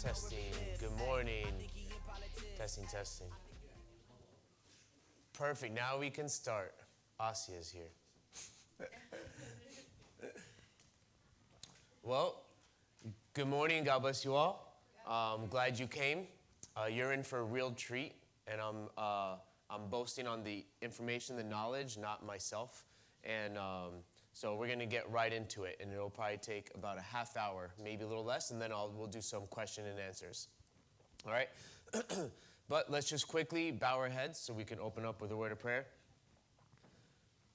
Testing. Good morning. Testing, testing. Perfect. Now we can start. Asia's here. Well, good morning. God bless you all. I'm glad you came. You're in for a real treat, and I'm boasting on the information, the knowledge, not myself. And so we're going to get right into it, and it'll probably take about a half hour, maybe a little less, and then we'll do some question and answers. All right? But let's just quickly bow our heads so we can open up with a word of prayer.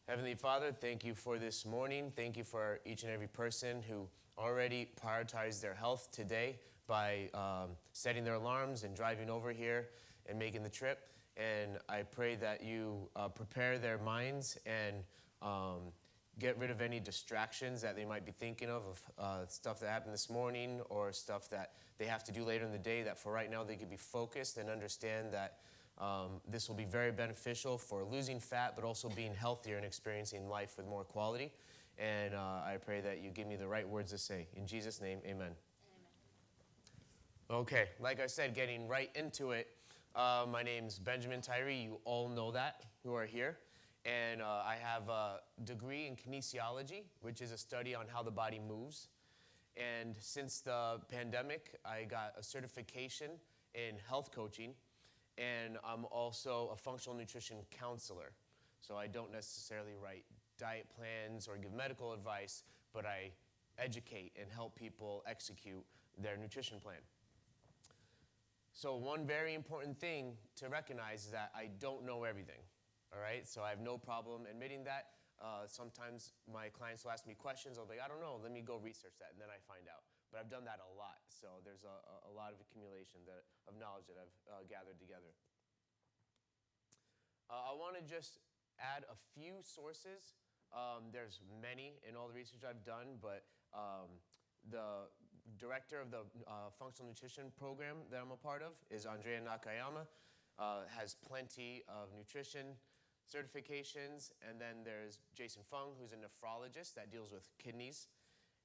Heavenly Father, thank you for this morning. Thank you for each and every person who already prioritized their health today by setting their alarms and driving over here and making the trip. And I pray that you prepare their minds and get rid of any distractions that they might be thinking of stuff that happened this morning or stuff that they have to do later in the day, that for right now they could be focused and understand that this will be very beneficial for losing fat, but also being healthier and experiencing life with more quality. And I pray that you give me the right words to say. In Jesus' name, amen. Okay, like I said, getting right into it, my name's Benjamin Tyree. You all know that who are here. And I have a degree in kinesiology, which is a study on how the body moves. And since the pandemic, I got a certification in health coaching. And I'm also a functional nutrition counselor. So I don't necessarily write diet plans or give medical advice, but I educate and help people execute their nutrition plan. So one very important thing to recognize is that I don't know everything. All right, so I have no problem admitting that. Sometimes my clients will ask me questions. I'll be like, I don't know, let me go research that, and then I find out. But I've done that a lot, so there's a lot of accumulation of knowledge that I've gathered together. I want to just add a few sources. There's many in all the research I've done, but the director of the functional nutrition program that I'm a part of is Andrea Nakayama. Has plenty of nutrition certifications, and then there's Jason Fung, who's a nephrologist that deals with kidneys,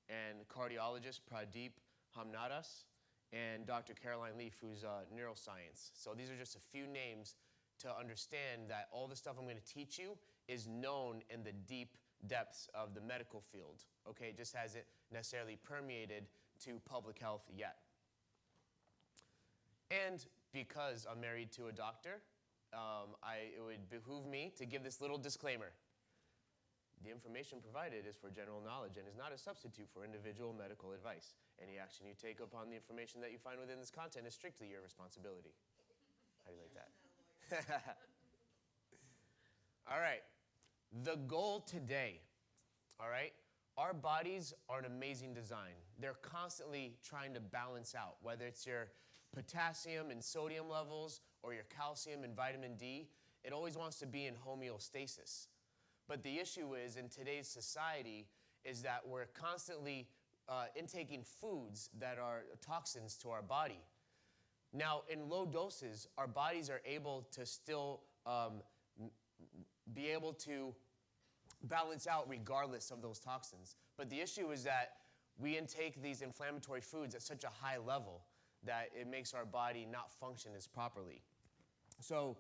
and cardiologist Pradeep Hamnadas, and Dr. Caroline Leaf, who's neuroscience. So these are just a few names to understand that all the stuff I'm going to teach you is known in the deep depths of the medical field. Okay, it just hasn't necessarily permeated to public health yet. And because I'm married to a doctor, it would behoove me to give this little disclaimer. The information provided is for general knowledge and is not a substitute for individual medical advice. Any action you take upon the information that you find within this content is strictly your responsibility. How do you like that? All right. The goal today, all right, our bodies are an amazing design. They're constantly trying to balance out, whether it's your potassium and sodium levels or your calcium and vitamin D. It always wants to be in homeostasis. But the issue is, in today's society, is that we're constantly intaking foods that are toxins to our body. Now, in low doses, our bodies are able to still be able to balance out regardless of those toxins. But the issue is that we intake these inflammatory foods at such a high level that it makes our body not function as properly. So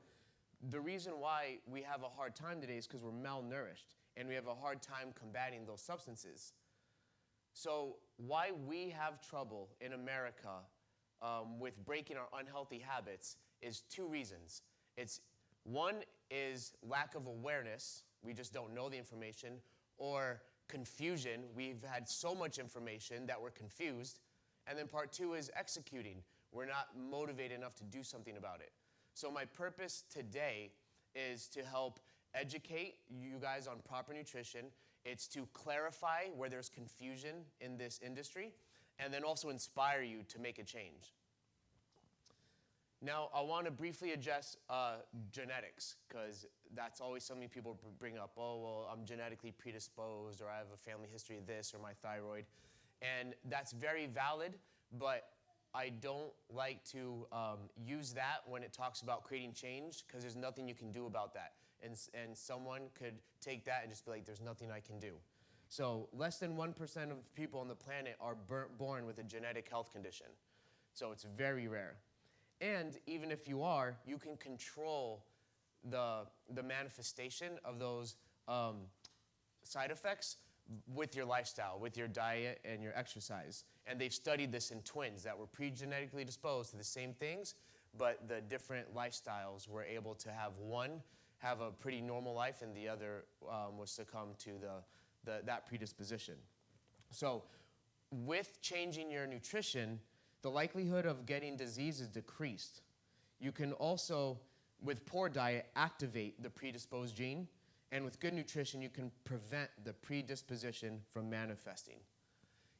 the reason why we have a hard time today is because we're malnourished, and we have a hard time combating those substances. So why we have trouble in America with breaking our unhealthy habits is two reasons. One is lack of awareness. We just don't know the information. Or confusion. We've had so much information that we're confused. And then part two is executing. We're not motivated enough to do something about it. So my purpose today is to help educate you guys on proper nutrition. It's to clarify where there's confusion in this industry, and then also inspire you to make a change. Now, I want to briefly address genetics, because that's always something people bring up. Oh, well, I'm genetically predisposed, or I have a family history of this, or my thyroid. And that's very valid, but I don't like to use that when it talks about creating change, because there's nothing you can do about that. And someone could take that and just be like, there's nothing I can do. So less than 1% of people on the planet are born with a genetic health condition. So it's very rare. And even if you are, you can control the manifestation of those side effects with your lifestyle, with your diet and your exercise. And they've studied this in twins that were pre-genetically disposed to the same things, but the different lifestyles were able to have one have a pretty normal life and the other was succumb to that predisposition. So with changing your nutrition, the likelihood of getting disease is decreased. You can also, with poor diet, activate the predisposed gene, and with good nutrition, you can prevent the predisposition from manifesting.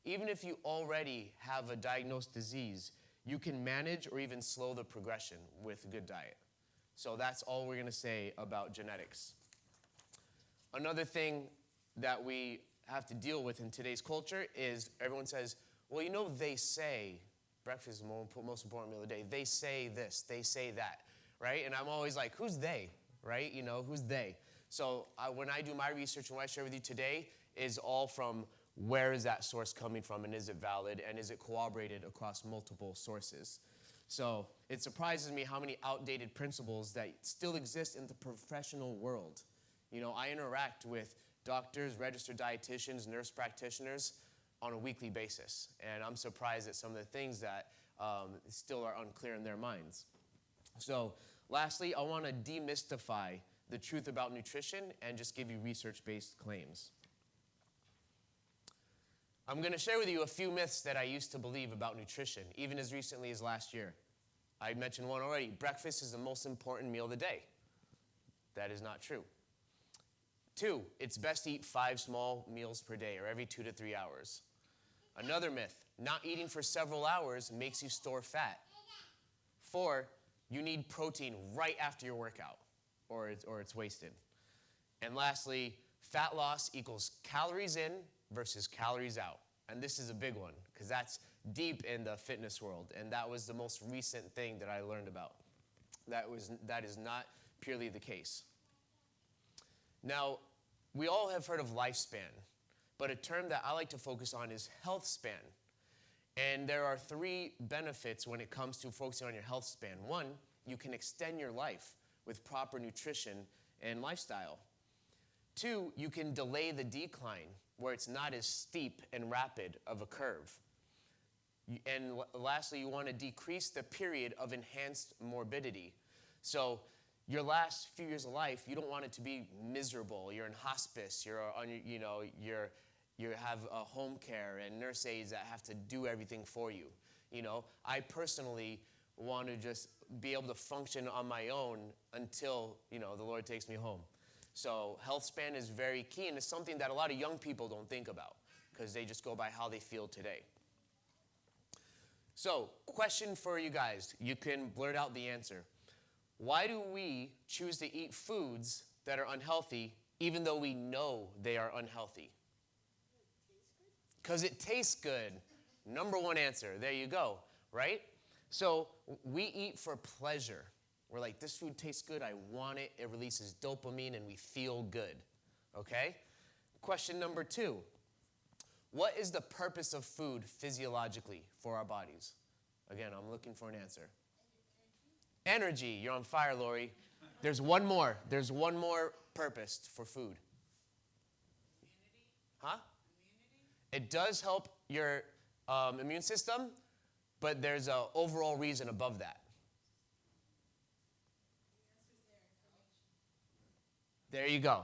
Even if you already have a diagnosed disease, you can manage or even slow the progression with good diet. So that's all we're going to say about genetics. Another thing that we have to deal with in today's culture is everyone says, well, you know, they say, breakfast is the most important meal of the day. They say this, they say that, right? And I'm always like, who's they, right? You know, who's they? So when I do my research and what I share with you today is all from where is that source coming from and is it valid and is it corroborated across multiple sources? So it surprises me how many outdated principles that still exist in the professional world. You know, I interact with doctors, registered dietitians, nurse practitioners on a weekly basis. And I'm surprised at some of the things that still are unclear in their minds. So lastly, I want to demystify the truth about nutrition and just give you research-based claims. I'm going to share with you a few myths that I used to believe about nutrition, even as recently as last year. I mentioned one already. Breakfast is the most important meal of the day. That is not true. 2, it's best to eat 5 small meals per day or every 2 to 3 hours. Another myth, not eating for several hours makes you store fat. 4, you need protein right after your workout or it's wasted. And lastly, fat loss equals calories in versus calories out. And this is a big one because that's deep in the fitness world. And that was the most recent thing that I learned about. That is not purely the case. Now, we all have heard of lifespan, but a term that I like to focus on is health span. And there are 3 benefits when it comes to focusing on your health span. 1, you can extend your life with proper nutrition and lifestyle. 2, you can delay the decline where it's not as steep and rapid of a curve. And lastly, you want to decrease the period of enhanced morbidity. So your last few years of life, you don't want it to be miserable. You're in hospice, you have a home care and nurse aides that have to do everything for you. You know, I personally want to just be able to function on my own until, the Lord takes me home. So health span is very key, and it's something that a lot of young people don't think about because they just go by how they feel today. So, question for you guys. You can blurt out the answer. Why do we choose to eat foods that are unhealthy even though we know they are unhealthy? Because it tastes good. Number 1 answer. There you go, right? So we eat for pleasure. We're like, this food tastes good. I want it. It releases dopamine and we feel good, okay? Question number 2. What is the purpose of food physiologically for our bodies? Again, I'm looking for an answer. Energy. You're on fire, Lori. There's one more. There's one more purpose for food. Immunity? Huh? Immunity? It does help your immune system, but there's an overall reason above that. There you go.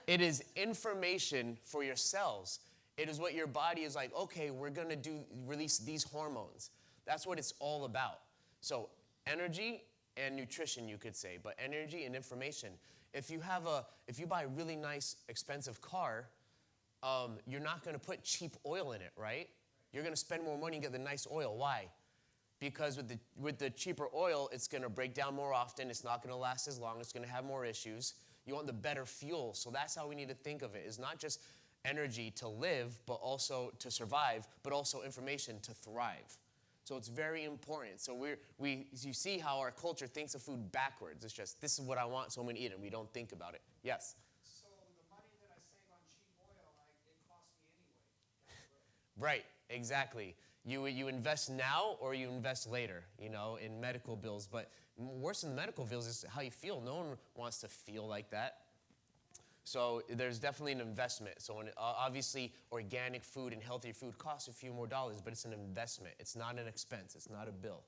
It is information for your cells. It is what your body is like, okay, we're going to release these hormones. That's what it's all about. So energy and nutrition, you could say, but energy and information. If you buy a really nice, expensive car, you're not going to put cheap oil in it, right? You're going to spend more money and get the nice oil. Why? Because with the cheaper oil, it's going to break down more often. It's not going to last as long. It's going to have more issues. You want the better fuel. So that's how we need to think of it. It's not just energy to live, but also to survive, but also information to thrive. So it's very important. So you see how our culture thinks of food backwards. It's just, this is what I want, so I'm going to eat it. We don't think about it. Yes? So the money that I save on cheap oil, it costs me anyway. Right, exactly. You invest now or you invest later, in medical bills. But worse than the medical bills is how you feel. No one wants to feel like that. So there's definitely an investment. So obviously, organic food and healthier food costs a few more dollars, but it's an investment. It's not an expense. It's not a bill.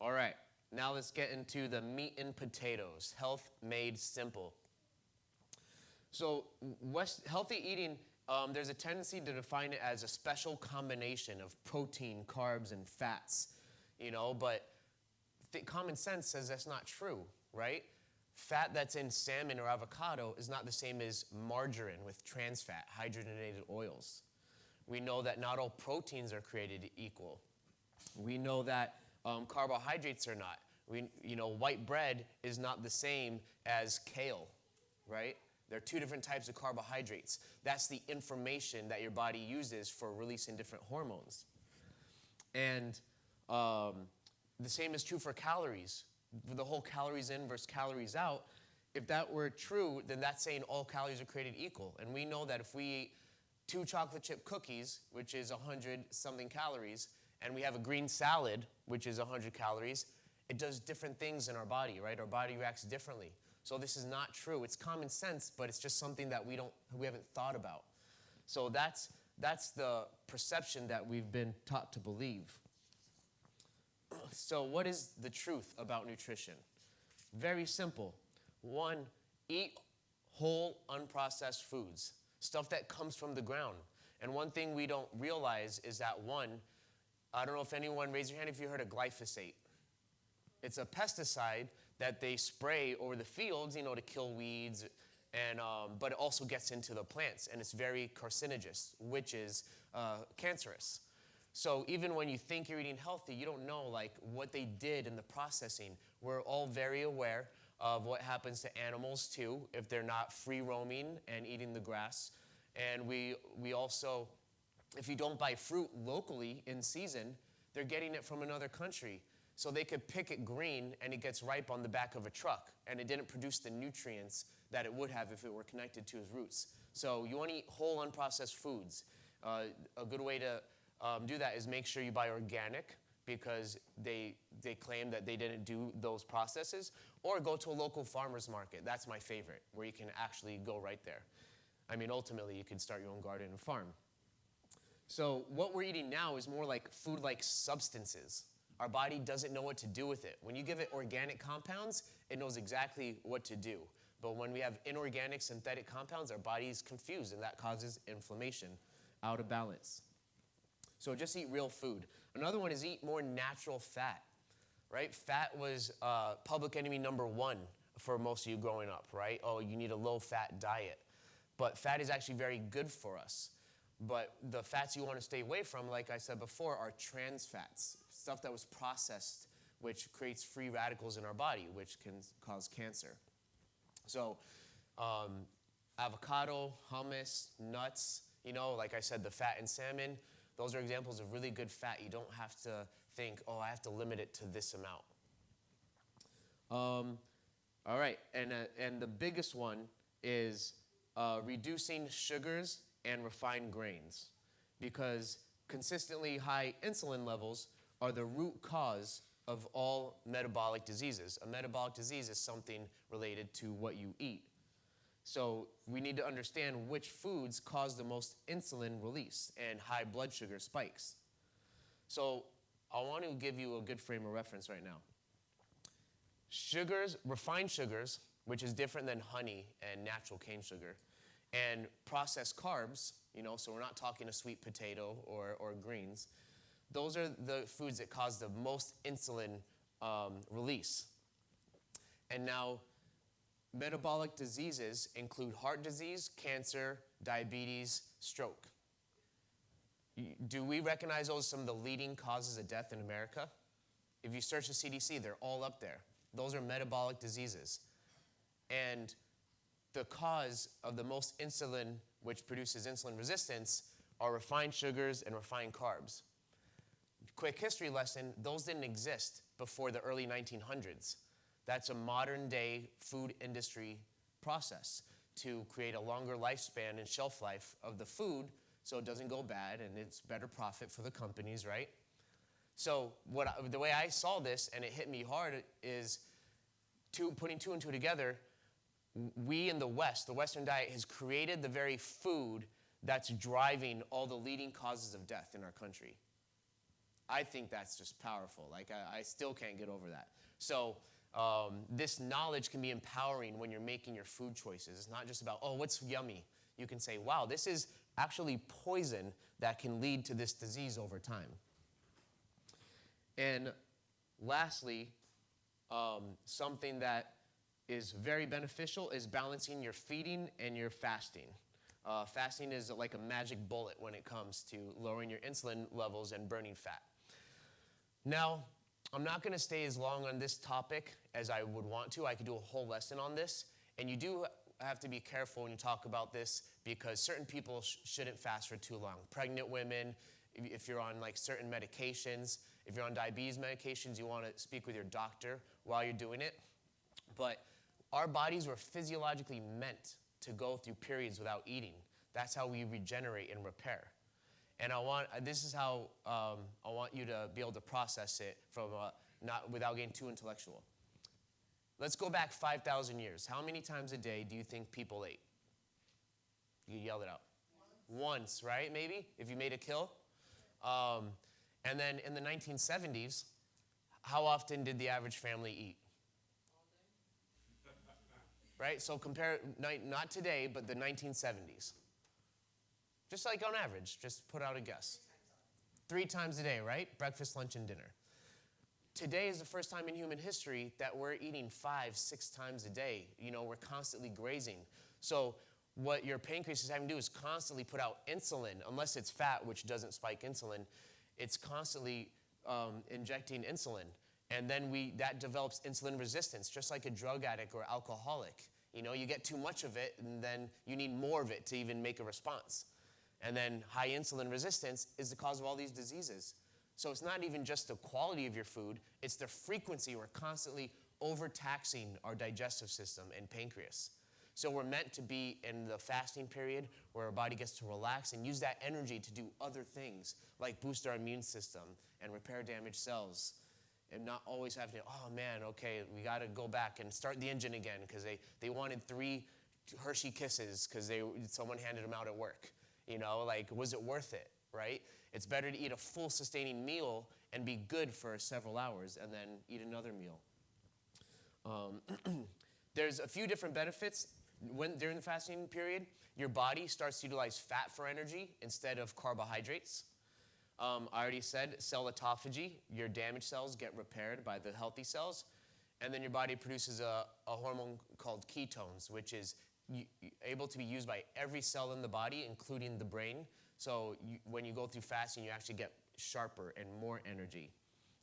All right, now let's get into the meat and potatoes. Health made simple. So healthy eating, there's a tendency to define it as a special combination of protein, carbs, and fats, but common sense says that's not true, right? Fat that's in salmon or avocado is not the same as margarine with trans fat, hydrogenated oils. We know that not all proteins are created equal. We know that carbohydrates are not. White bread is not the same as kale, right? There are two different types of carbohydrates. That's the information that your body uses for releasing different hormones. And the same is true for calories. The whole calories in versus calories out. If that were true, then that's saying all calories are created equal. And we know that if we eat 2 chocolate chip cookies, which is 100-something calories, and we have a green salad, which is 100 calories, it does different things in our body, right? Our body reacts differently. So this is not true. It's common sense, but it's just something that we haven't thought about. So that's the perception that we've been taught to believe. So what is the truth about nutrition? Very simple. 1, eat whole, unprocessed foods, stuff that comes from the ground. And one thing we don't realize is that I don't know if anyone, raise your hand if you heard of glyphosate. It's a pesticide that they spray over the fields, to kill weeds, but it also gets into the plants, and it's very carcinogenous, which is cancerous. So even when you think you're eating healthy, you don't know what they did in the processing. We're all very aware of what happens to animals too if they're not free roaming and eating the grass. And we also, if you don't buy fruit locally in season, they're getting it from another country. So they could pick it green and it gets ripe on the back of a truck, and it didn't produce the nutrients that it would have if it were connected to its roots. So you want to eat whole, unprocessed foods. A good way to do that is make sure you buy organic, because they claim that they didn't do those processes, or go to a local farmer's market. That's my favorite, where you can actually go right there. Ultimately, you can start your own garden and farm. So what we're eating now is more like food-like substances. Our body doesn't know what to do with it. When you give it organic compounds, it knows exactly what to do. But when we have inorganic synthetic compounds, our body is confused, and that causes inflammation, out of balance. So just eat real food. Another one is eat more natural fat, right? Fat was public enemy number 1 for most of you growing up, right? Oh, you need a low-fat diet. But fat is actually very good for us. But the fats you want to stay away from, like I said before, are trans fats, stuff that was processed, which creates free radicals in our body, which can cause cancer. So avocado, hummus, nuts, like I said, the fat in salmon, those are examples of really good fat. You don't have to think, I have to limit it to this amount. All right, and the biggest one is reducing sugars and refined grains, because consistently high insulin levels are the root cause of all metabolic diseases. A metabolic disease is something related to what you eat. So we need to understand which foods cause the most insulin release and high blood sugar spikes. So I want to give you a good frame of reference right now. Sugars, refined sugars, which is different than honey and natural cane sugar, and processed carbs, so we're not talking a sweet potato or greens. Those are the foods that cause the most insulin release. And now, metabolic diseases include heart disease, cancer, diabetes, stroke. Do we recognize those as some of the leading causes of death in America? If you search the CDC, they're all up there. Those are metabolic diseases. And the cause of the most insulin, which produces insulin resistance, are refined sugars and refined carbs. Quick history lesson, those didn't exist before the early 1900s. That's a modern day food industry process to create a longer lifespan and shelf life of the food so it doesn't go bad, and it's better profit for the companies, right? So the way I saw this, and it hit me hard, is putting two and two together. We in the West, the Western diet, has created the very food that's driving all the leading causes of death in our country. I think that's just powerful. Like, I still can't get over that. So this knowledge can be empowering when you're making your food choices. It's not just about, oh, what's yummy? You can say, wow, this is actually poison that can lead to this disease over time. And lastly, something that is very beneficial is balancing your feeding and your fasting. Fasting is like a magic bullet when it comes to lowering your insulin levels and burning fat. Now, I'm not going to stay as long on this topic as I would want to. I could do a whole lesson on this. And you do have to be careful when you talk about this because certain people shouldn't fast for too long. Pregnant women, if you're on like certain medications, if you're on diabetes medications, you want to speak with your doctor while you're doing it. But our bodies were physiologically meant to go through periods without eating. That's how we regenerate and repair. And this is how I want you to be able to process it from not without getting too intellectual. Let's go back 5,000 years. How many times a day do you think people ate? You yell it out. Once, right? Maybe if you made a kill. And then in the 1970s, how often did the average family eat? Right? So compare, not today, but the 1970s. Just like on average, just put out a guess. 3 times a day, right? Breakfast, lunch, and dinner. Today is the first time in human history that we're eating 5, 6 times a day. You know, we're constantly grazing. So what your pancreas is having to do is constantly put out insulin, unless it's fat, which doesn't spike insulin. It's constantly injecting insulin. And then that develops insulin resistance, just like a drug addict or alcoholic. You know, you get too much of it, and then you need more of it to even make a response. And then high insulin resistance is the cause of all these diseases. So it's not even just the quality of your food, it's the frequency. We're constantly overtaxing our digestive system and pancreas. So we're meant to be in the fasting period where our body gets to relax and use that energy to do other things, like boost our immune system and repair damaged cells. And not always having to, oh man, okay, we got to go back and start the engine again because they wanted 3 Hershey Kisses because someone handed them out at work. You know, like, was it worth it, right? It's better to eat a full sustaining meal and be good for several hours and then eat another meal. There's a few different benefits. During the fasting period, your body starts to utilize fat for energy instead of carbohydrates. I already said cell autophagy. Your damaged cells get repaired by the healthy cells. And then your body produces a hormone called ketones, which is able to be used by every cell in the body, including the brain. So when you go through fasting, you actually get sharper and more energy.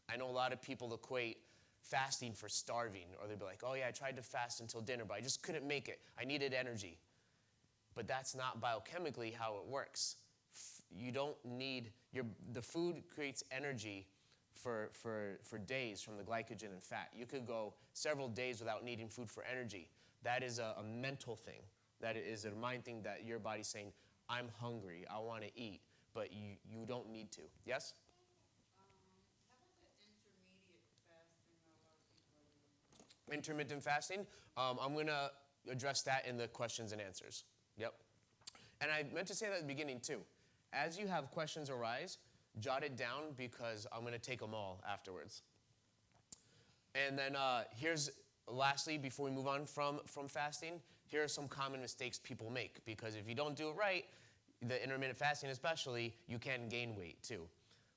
I know a lot of people equate fasting for starving, or they'll be like, oh yeah, I tried to fast until dinner, but I just couldn't make it. I needed energy. But that's not biochemically how it works. You don't need, the food creates energy for days from the glycogen and fat. You could go several days without needing food for energy. That is a mental thing. That is a mind thing that your body's saying, I'm hungry, I want to eat, but you don't need to. Yes? How about the intermediate fasting a lot of people are doing? Intermittent fasting, I'm going to address that in the questions and answers. Yep. And I meant to say that at the beginning too. As you have questions arise, jot it down because I'm going to take them all afterwards. And then lastly, before we move on from fasting, here are some common mistakes people make, because if you don't do it right, the intermittent fasting especially, you can gain weight too.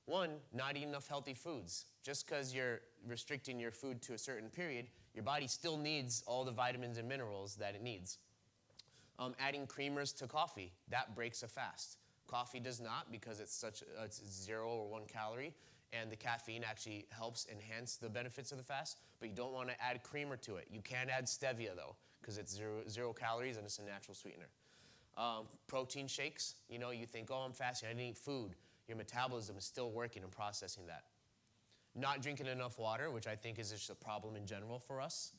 1, not eating enough healthy foods. Just because you're restricting your food to a certain period, your body still needs all the vitamins and minerals that it needs. Adding creamers to coffee, that breaks a fast. Coffee does not, because it's 0 or 1 calorie, and the caffeine actually helps enhance the benefits of the fast, but you don't want to add creamer to it. You can add stevia though, because it's 0 calories and it's a natural sweetener. Protein shakes, you think, oh, I'm fasting, I didn't eat food. Your metabolism is still working and processing that. Not drinking enough water, which I think is just a problem in general for us.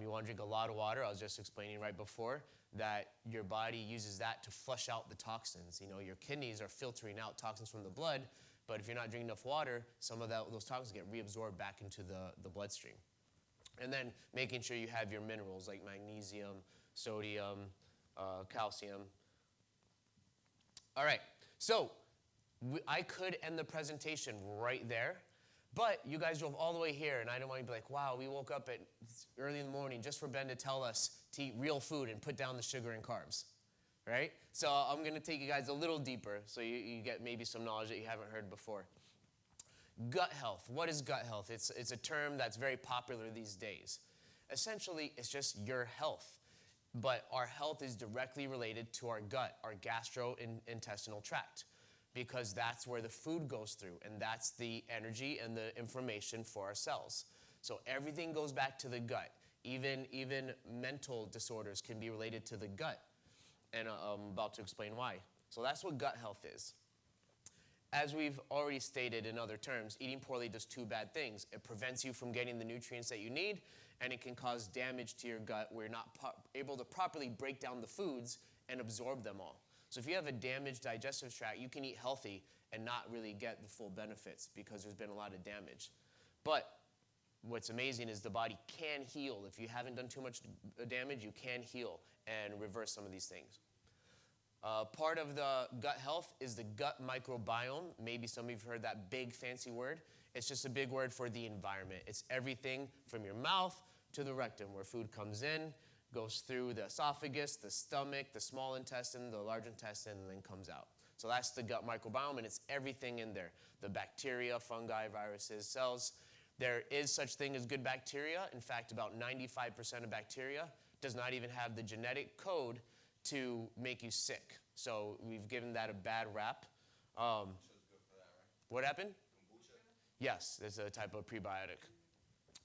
You want to drink a lot of water, I was just explaining right before. that your body uses that to flush out the toxins. You know, your kidneys are filtering out toxins from the blood, but if you're not drinking enough water, some of those toxins get reabsorbed back into the bloodstream. And then making sure you have your minerals like magnesium, sodium, calcium. All right, so I could end the presentation right there, but you guys drove all the way here, and I don't want to be like, wow, we woke up at early in the morning just for Ben to tell us to eat real food and put down the sugar and carbs, right? So I'm going to take you guys a little deeper so you get maybe some knowledge that you haven't heard before. Gut health. What is gut health? It's a term that's very popular these days. Essentially, it's just your health, but our health is directly related to our gut, our gastrointestinal tract, because that's where the food goes through, and that's the energy and the information for our cells. So everything goes back to the gut. Even mental disorders can be related to the gut, and I'm about to explain why. So that's what gut health is. As we've already stated in other terms, eating poorly does two bad things. It prevents you from getting the nutrients that you need, and it can cause damage to your gut where you're not able to properly break down the foods and absorb them all. So if you have a damaged digestive tract, you can eat healthy and not really get the full benefits because there's been a lot of damage. But what's amazing is the body can heal. If you haven't done too much damage, you can heal and reverse some of these things. Part of the gut health is the gut microbiome. Maybe some of you have heard that big fancy word. It's just a big word for the environment. It's everything from your mouth to the rectum, where food comes in, goes through the esophagus, the stomach, the small intestine, the large intestine, and then comes out. So that's the gut microbiome, and it's everything in there. The bacteria, fungi, viruses, cells. There is such thing as good bacteria. In fact, about 95% of bacteria does not even have the genetic code to make you sick. So we've given that a bad rap. Kombucha's good for that, right? What happened? Kombucha? Yes, it's a type of prebiotic.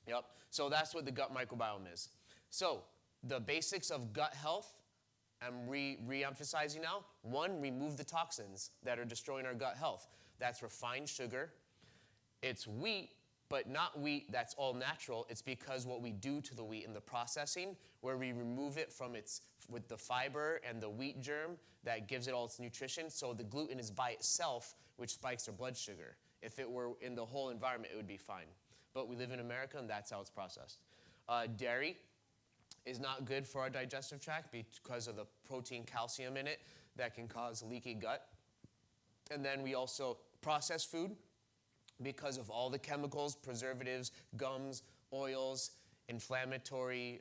Yep. So that's what the gut microbiome is. So the basics of gut health, I'm re-emphasizing now. One, remove the toxins that are destroying our gut health. That's refined sugar. It's wheat, but not wheat that's all natural. It's because what we do to the wheat in the processing, where we remove it from with the fiber and the wheat germ that gives it all its nutrition. So the gluten is by itself, which spikes our blood sugar. If it were in the whole environment, it would be fine. But we live in America, and that's how it's processed. Dairy is not good for our digestive tract because of the protein calcium in it that can cause leaky gut. And then we also process food because of all the chemicals, preservatives, gums, oils, inflammatory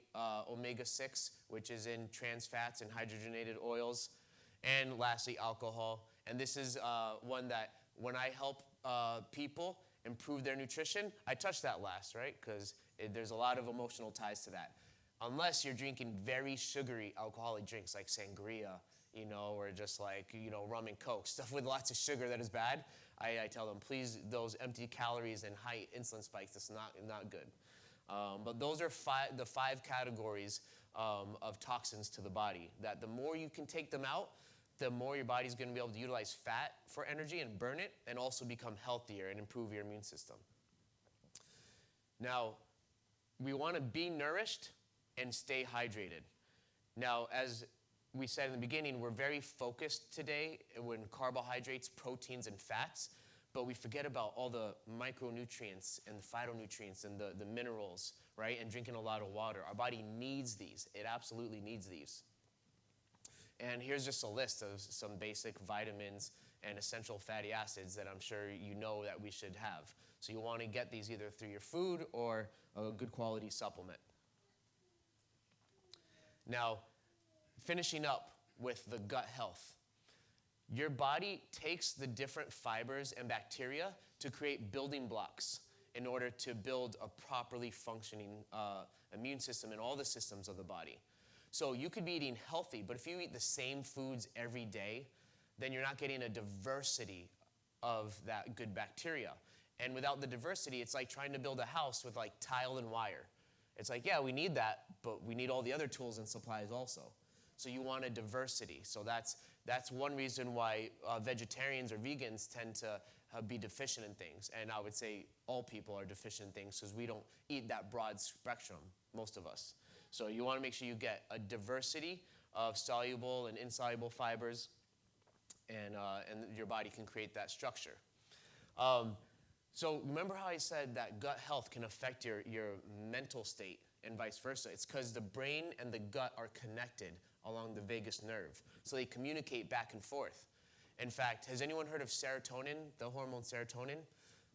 omega-6, which is in trans fats and hydrogenated oils, and lastly, alcohol. And this is one that when I help people improve their nutrition, I touched that last, right? Because there's a lot of emotional ties to that. Unless you're drinking very sugary alcoholic drinks like sangria, or just like, rum and Coke, stuff with lots of sugar that is bad. I tell them, please, those empty calories and high insulin spikes, that's not good. But those are the five categories of toxins to the body, that the more you can take them out, the more your body's going to be able to utilize fat for energy and burn it, and also become healthier and improve your immune system. Now, we want to be nourished and stay hydrated. Now, as we said in the beginning, we're very focused today when carbohydrates, proteins, and fats, but we forget about all the micronutrients and the phytonutrients and the minerals, right? And drinking a lot of water. Our body needs these. It absolutely needs these. And here's just a list of some basic vitamins and essential fatty acids that I'm sure you know that we should have. So you want to get these either through your food or a good quality supplement. Now, finishing up with the gut health. Your body takes the different fibers and bacteria to create building blocks in order to build a properly functioning immune system in all the systems of the body. So you could be eating healthy, but if you eat the same foods every day, then you're not getting a diversity of that good bacteria. And without the diversity, it's like trying to build a house with like tile and wire. It's like, yeah, we need that, but we need all the other tools and supplies also. So you want a diversity. So that's one reason why vegetarians or vegans tend to be deficient in things. And I would say all people are deficient in things because we don't eat that broad spectrum, most of us. So you want to make sure you get a diversity of soluble and insoluble fibers, and your body can create that structure. So remember how I said that gut health can affect your mental state and vice versa? It's because the brain and the gut are connected along the vagus nerve. So they communicate back and forth. In fact, has anyone heard of serotonin, the hormone serotonin?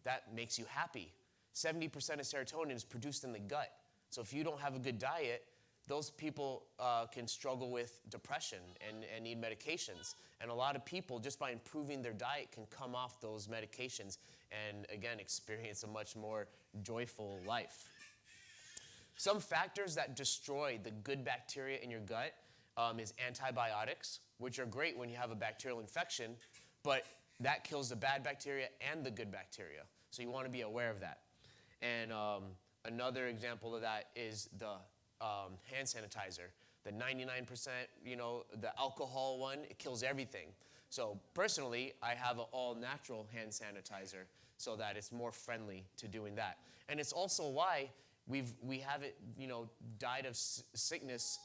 That makes you happy. 70% of serotonin is produced in the gut. So if you don't have a good diet, those people can struggle with depression and need medications. And a lot of people, just by improving their diet, can come off those medications and, again, experience a much more joyful life. Some factors that destroy the good bacteria in your gut is antibiotics, which are great when you have a bacterial infection, but that kills the bad bacteria and the good bacteria. So you want to be aware of that. And another example of that is the hand sanitizer. The 99%, the alcohol one, it kills everything. So personally, I have an all-natural hand sanitizer so that it's more friendly to doing that. And it's also why we haven't, died of sickness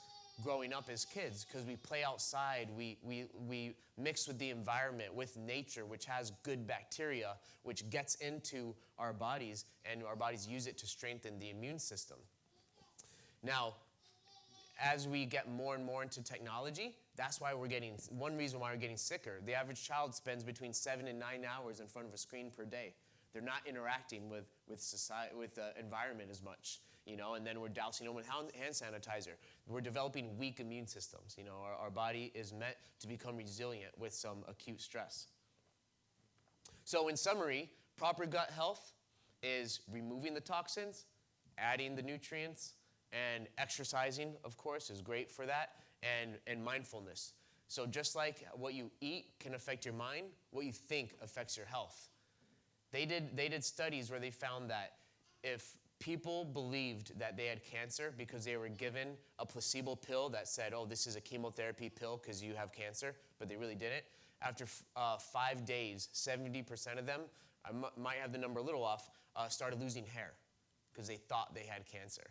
growing up as kids, because we play outside, we mix with the environment, with nature, which has good bacteria, which gets into our bodies, and our bodies use it to strengthen the immune system. Now, as we get more and more into technology, that's why one reason why we're getting sicker. The average child spends between 7 and 9 hours in front of a screen per day. They're not interacting with society, with the environment as much, and then we're dousing them with hand sanitizer. We're developing weak immune systems. Our body is meant to become resilient with some acute stress. So in summary, proper gut health is removing the toxins, adding the nutrients, and exercising, of course, is great for that, and mindfulness. So just like what you eat can affect your mind, what you think affects your health. They did studies where they found that if people believed that they had cancer because they were given a placebo pill that said, oh, this is a chemotherapy pill because you have cancer, but they really didn't, after 5 days, 70% of them, I might have the number a little off, started losing hair because they thought they had cancer.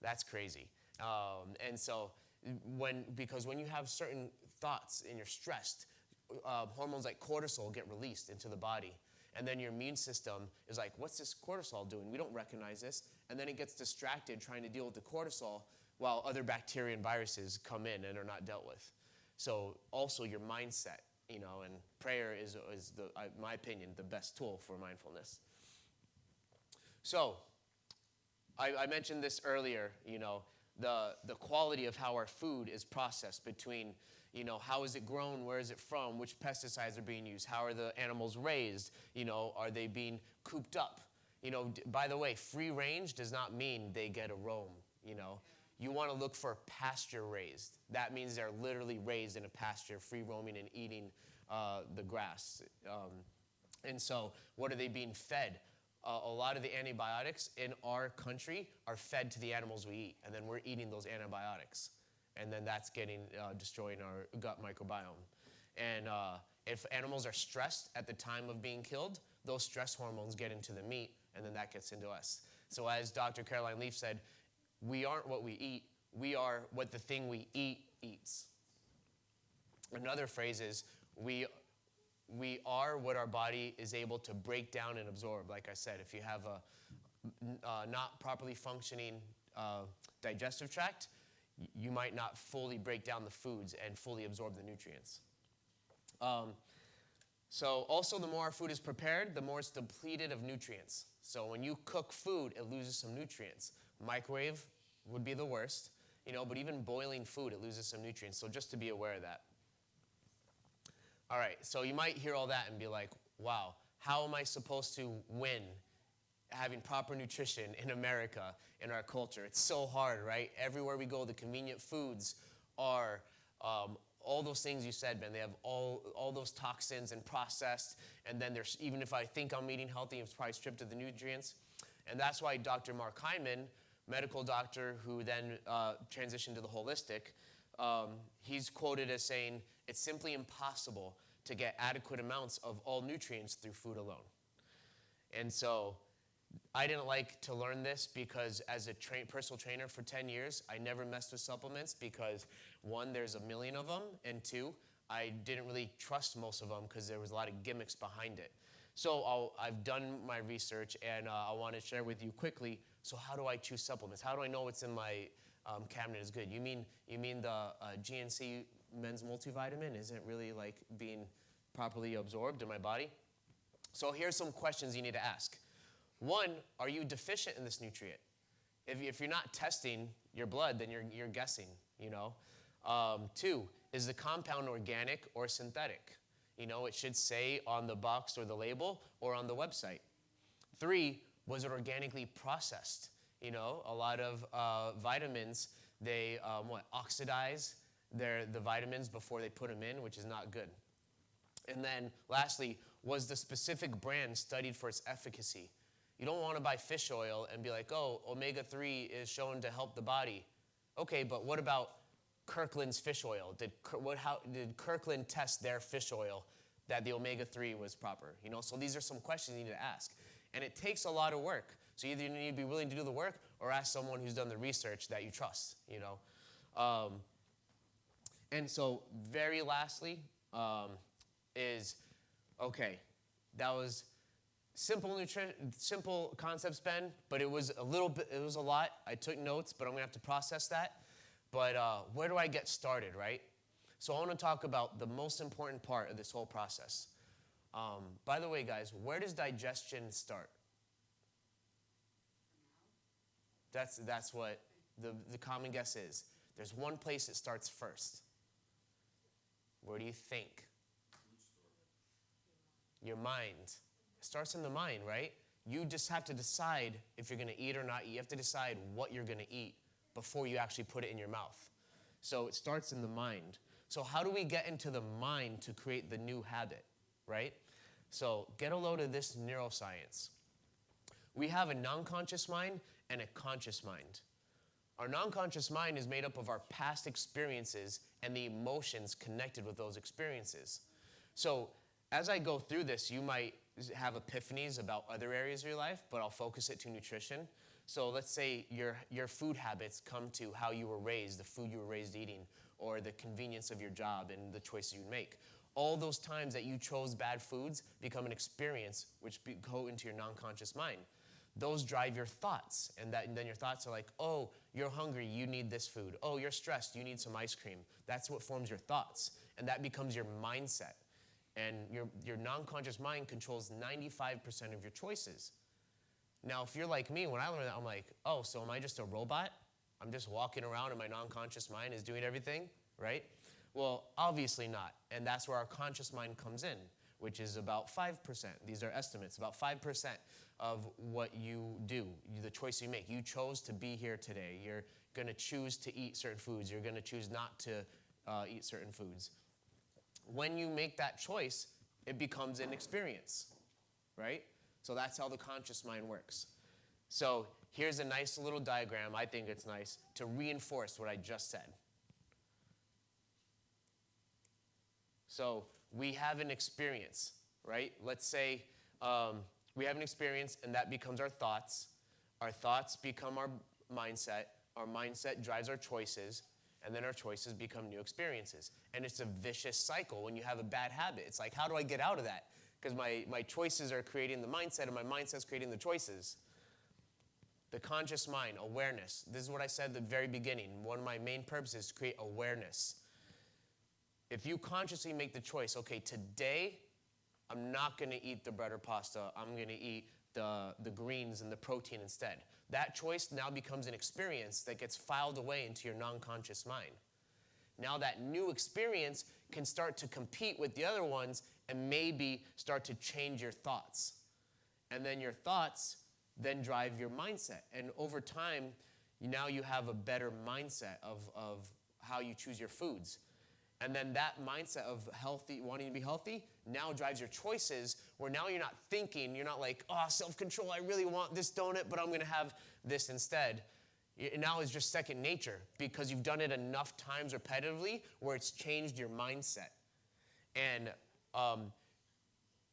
That's crazy. And so because when you have certain thoughts and you're stressed, hormones like cortisol get released into the body. And then your immune system is like, what's this cortisol doing? We don't recognize this. And then it gets distracted trying to deal with the cortisol while other bacteria and viruses come in and are not dealt with. So also your mindset, and prayer is my opinion, the best tool for mindfulness. So I mentioned this earlier, the quality of how our food is processed between, how is it grown, where is it from, which pesticides are being used, how are the animals raised, are they being cooped up? By the way, free range does not mean they get a roam, You want to look for pasture raised. That means they're literally raised in a pasture, free roaming and eating the grass. And so what are they being fed? A lot of the antibiotics in our country are fed to the animals we eat, and then we're eating those antibiotics. And then that's destroying our gut microbiome. And if animals are stressed at the time of being killed, those stress hormones get into the meat, and then that gets into us. So as Dr. Caroline Leaf said, we aren't what we eat, we are what the thing we eat eats. Another phrase is, we are what our body is able to break down and absorb. Like I said, if you have a not properly functioning digestive tract, you might not fully break down the foods and fully absorb the nutrients. So also, the more our food is prepared, the more it's depleted of nutrients. So when you cook food, it loses some nutrients. Microwave would be the worst, but even boiling food, it loses some nutrients. So just to be aware of that. All right, so you might hear all that and be like, wow, how am I supposed to win having proper nutrition in America, in our culture? It's so hard, right? Everywhere we go, the convenient foods are all those things you said, Ben. They have all those toxins and processed, and then there's, even if I think I'm eating healthy, it's probably stripped of the nutrients. And that's why Dr. Mark Hyman, medical doctor who then transitioned to the holistic, he's quoted as saying, it's simply impossible to get adequate amounts of all nutrients through food alone. And so I didn't like to learn this because as a personal trainer for 10 years, I never messed with supplements because one, there's a million of them, and two, I didn't really trust most of them because there was a lot of gimmicks behind it. So I've done my research, and I want to share with you quickly, so how do I choose supplements? How do I know what's in my cabinet is good? You mean the GNC men's multivitamin isn't really like being properly absorbed in my body? So here's some questions you need to ask. One, are you deficient in this nutrient? If you're not testing your blood, then you're guessing, you know. Two, is the compound organic or synthetic? You know, it should say on the box or the label or on the website. Three, was it organically processed? You know, a lot of vitamins, they oxidize the vitamins before they put them in, which is not good. And then lastly, was the specific brand studied for its efficacy? You don't want to buy fish oil and be like, oh, omega-3 is shown to help the body. Okay, but what about Kirkland's fish oil? How did Kirkland test their fish oil that the omega-3 was proper? You know, so these are some questions you need to ask. And it takes a lot of work. So either you need to be willing to do the work or ask someone who's done the research that you trust, you know. And so very lastly okay, that was simple concepts, Ben, but it was a lot. I took notes, but I'm gonna have to process that. But where do I get started, right? So I want to talk about the most important part of this whole process. By the way, guys, where does digestion start? That's what the common guess is. There's one place it starts first. Where do you think? Your mind. It starts in the mind, right? You just have to decide if you're going to eat or not eat. You have to decide what you're going to eat before you actually put it in your mouth. So it starts in the mind. So how do we get into the mind to create the new habit, right? So get a load of this neuroscience. We have a non-conscious mind and a conscious mind. Our non-conscious mind is made up of our past experiences and the emotions connected with those experiences. So as I go through this, you might have epiphanies about other areas of your life, but I'll focus it to nutrition. So let's say your food habits come to how you were raised, the food you were raised eating, or the convenience of your job and the choices you make. All those times that you chose bad foods become an experience which go into your non-conscious mind. Those drive your thoughts, and then your thoughts are like, oh, you're hungry, you need this food. Oh, you're stressed, you need some ice cream. That's what forms your thoughts, and that becomes your mindset. And your non-conscious mind controls 95% of your choices. Now, if you're like me, when I learned that, I'm like, oh, so am I just a robot? I'm just walking around and my non-conscious mind is doing everything, right? Well, obviously not. And that's where our conscious mind comes in, which is about 5%. These are estimates, about 5% of what you do, the choice you make. You chose to be here today. You're going to choose to eat certain foods. You're going to choose not to eat certain foods. When you make that choice, it becomes an experience, right? So that's how the conscious mind works. So here's a nice little diagram, I think it's nice, to reinforce what I just said. So we have an experience, right? Let's say we have an experience and that becomes our thoughts. Our thoughts become our mindset drives our choices, and then our choices become new experiences. And it's a vicious cycle when you have a bad habit. It's like, how do I get out of that? Because my choices are creating the mindset, and my mindset's creating the choices. The conscious mind, awareness. This is what I said at the very beginning. One of my main purposes is to create awareness. If you consciously make the choice, okay, today I'm not going to eat the bread or pasta. I'm going to eat the greens and the protein instead. That choice now becomes an experience that gets filed away into your non-conscious mind. Now that new experience can start to compete with the other ones and maybe start to change your thoughts. And then your thoughts then drive your mindset. And over time, now you have a better mindset of how you choose your foods. And then that mindset of healthy, wanting to be healthy, now drives your choices, where now you're not thinking, you're not like, oh, self-control, I really want this donut, but I'm going to have this instead. Now it's just second nature, because you've done it enough times repetitively where it's changed your mindset. And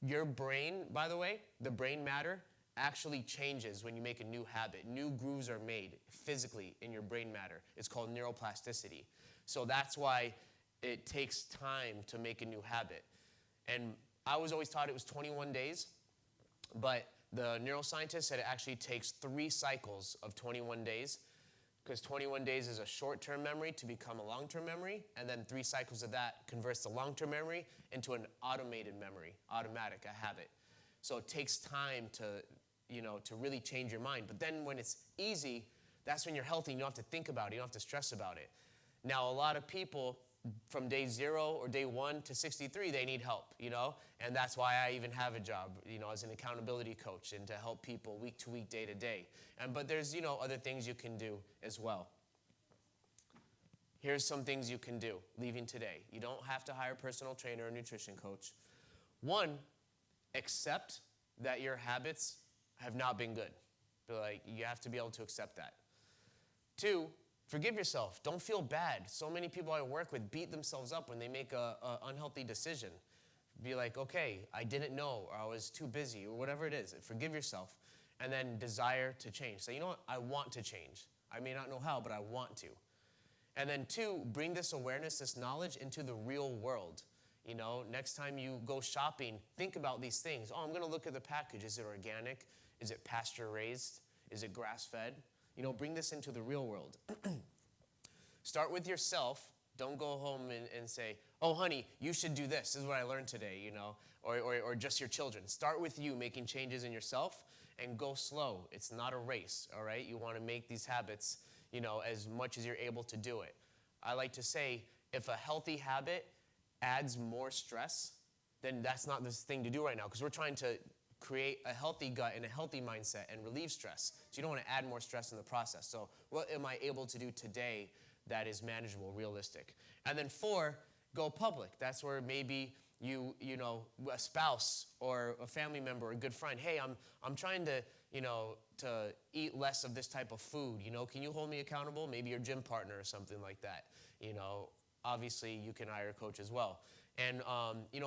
your brain, by the way, the brain matter, actually changes when you make a new habit. New grooves are made physically in your brain matter. It's called neuroplasticity. So that's why it takes time to make a new habit. And I was always taught it was 21 days, but the neuroscientist said it actually takes 3 cycles of 21 days, because 21 days is a short-term memory to become a long-term memory, and then 3 cycles of that converts the long-term memory into an automated memory, automatic, a habit. So it takes time to really change your mind. But then when it's easy, that's when you're healthy and you don't have to think about it, you don't have to stress about it. Now, a lot of people from day 0 or day 1 to 63, they need help, and that's why I even have a job, as an accountability coach and to help people week to week, day to day. But there's, other things you can do as well. Here's some things you can do leaving today. You don't have to hire a personal trainer or nutrition coach. 1, accept that your habits have not been good. You have to be able to accept that. 2, forgive yourself. Don't feel bad. So many people I work with beat themselves up when they make a unhealthy decision. Be like, okay, I didn't know, or I was too busy, or whatever it is. Forgive yourself. And then desire to change. Say, you know what? I want to change. I may not know how, but I want to. And then 2, bring this awareness, this knowledge into the real world. Next time you go shopping, think about these things. Oh, I'm going to look at the package. Is it organic? Is it pasture raised? Is it grass fed? Bring this into the real world. Start with yourself. Don't go home and say, oh, honey, you should do this. This is what I learned today, or just your children. Start with you making changes in yourself and go slow. It's not a race, all right? You want to make these habits, as much as you're able to do it. I like to say, if a healthy habit adds more stress, then that's not the thing to do right now, because we're trying to create a healthy gut and a healthy mindset and relieve stress. So you don't want to add more stress in the process. So what am I able to do today that is manageable, realistic? And then 4, go public. That's where maybe a spouse or a family member or a good friend, hey, I'm trying to eat less of this type of food. Can you hold me accountable? Maybe your gym partner or something like that. Obviously you can hire a coach as well. And,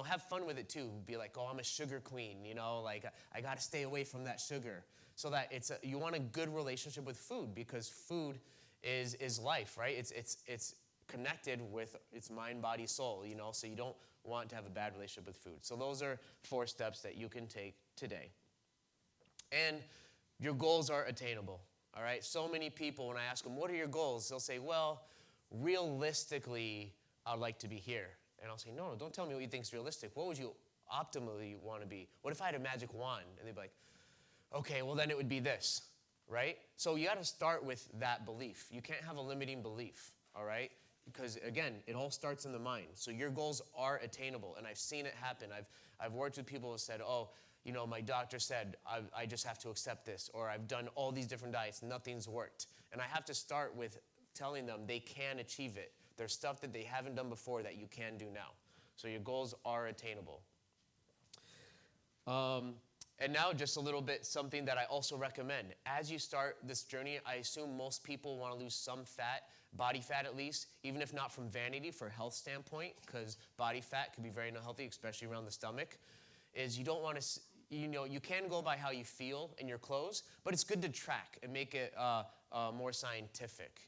have fun with it too. Be like, oh, I'm a sugar queen, I got to stay away from that sugar. So that you want a good relationship with food, because food is life, right? It's connected with its mind, body, soul, so you don't want to have a bad relationship with food. So those are 4 steps that you can take today. And your goals are attainable, all right? So many people, when I ask them, what are your goals? They'll say, well, realistically, I'd like to be here. And I'll say, no, don't tell me what you think is realistic. What would you optimally want to be? What if I had a magic wand? And they'd be like, okay, well then it would be this, right? So you got to start with that belief. You can't have a limiting belief, all right? Because again, it all starts in the mind. So your goals are attainable, and I've seen it happen. I've worked with people who said, oh, my doctor said I just have to accept this, or I've done all these different diets, nothing's worked. And I have to start with telling them they can achieve it. There's stuff that they haven't done before that you can do now. So your goals are attainable. And now just a little bit something that I also recommend. As you start this journey, I assume most people want to lose some fat, body fat at least, even if not from vanity, for a health standpoint, because body fat can be very unhealthy, especially around the stomach, is you don't want to, you can go by how you feel in your clothes, but it's good to track and make it more scientific,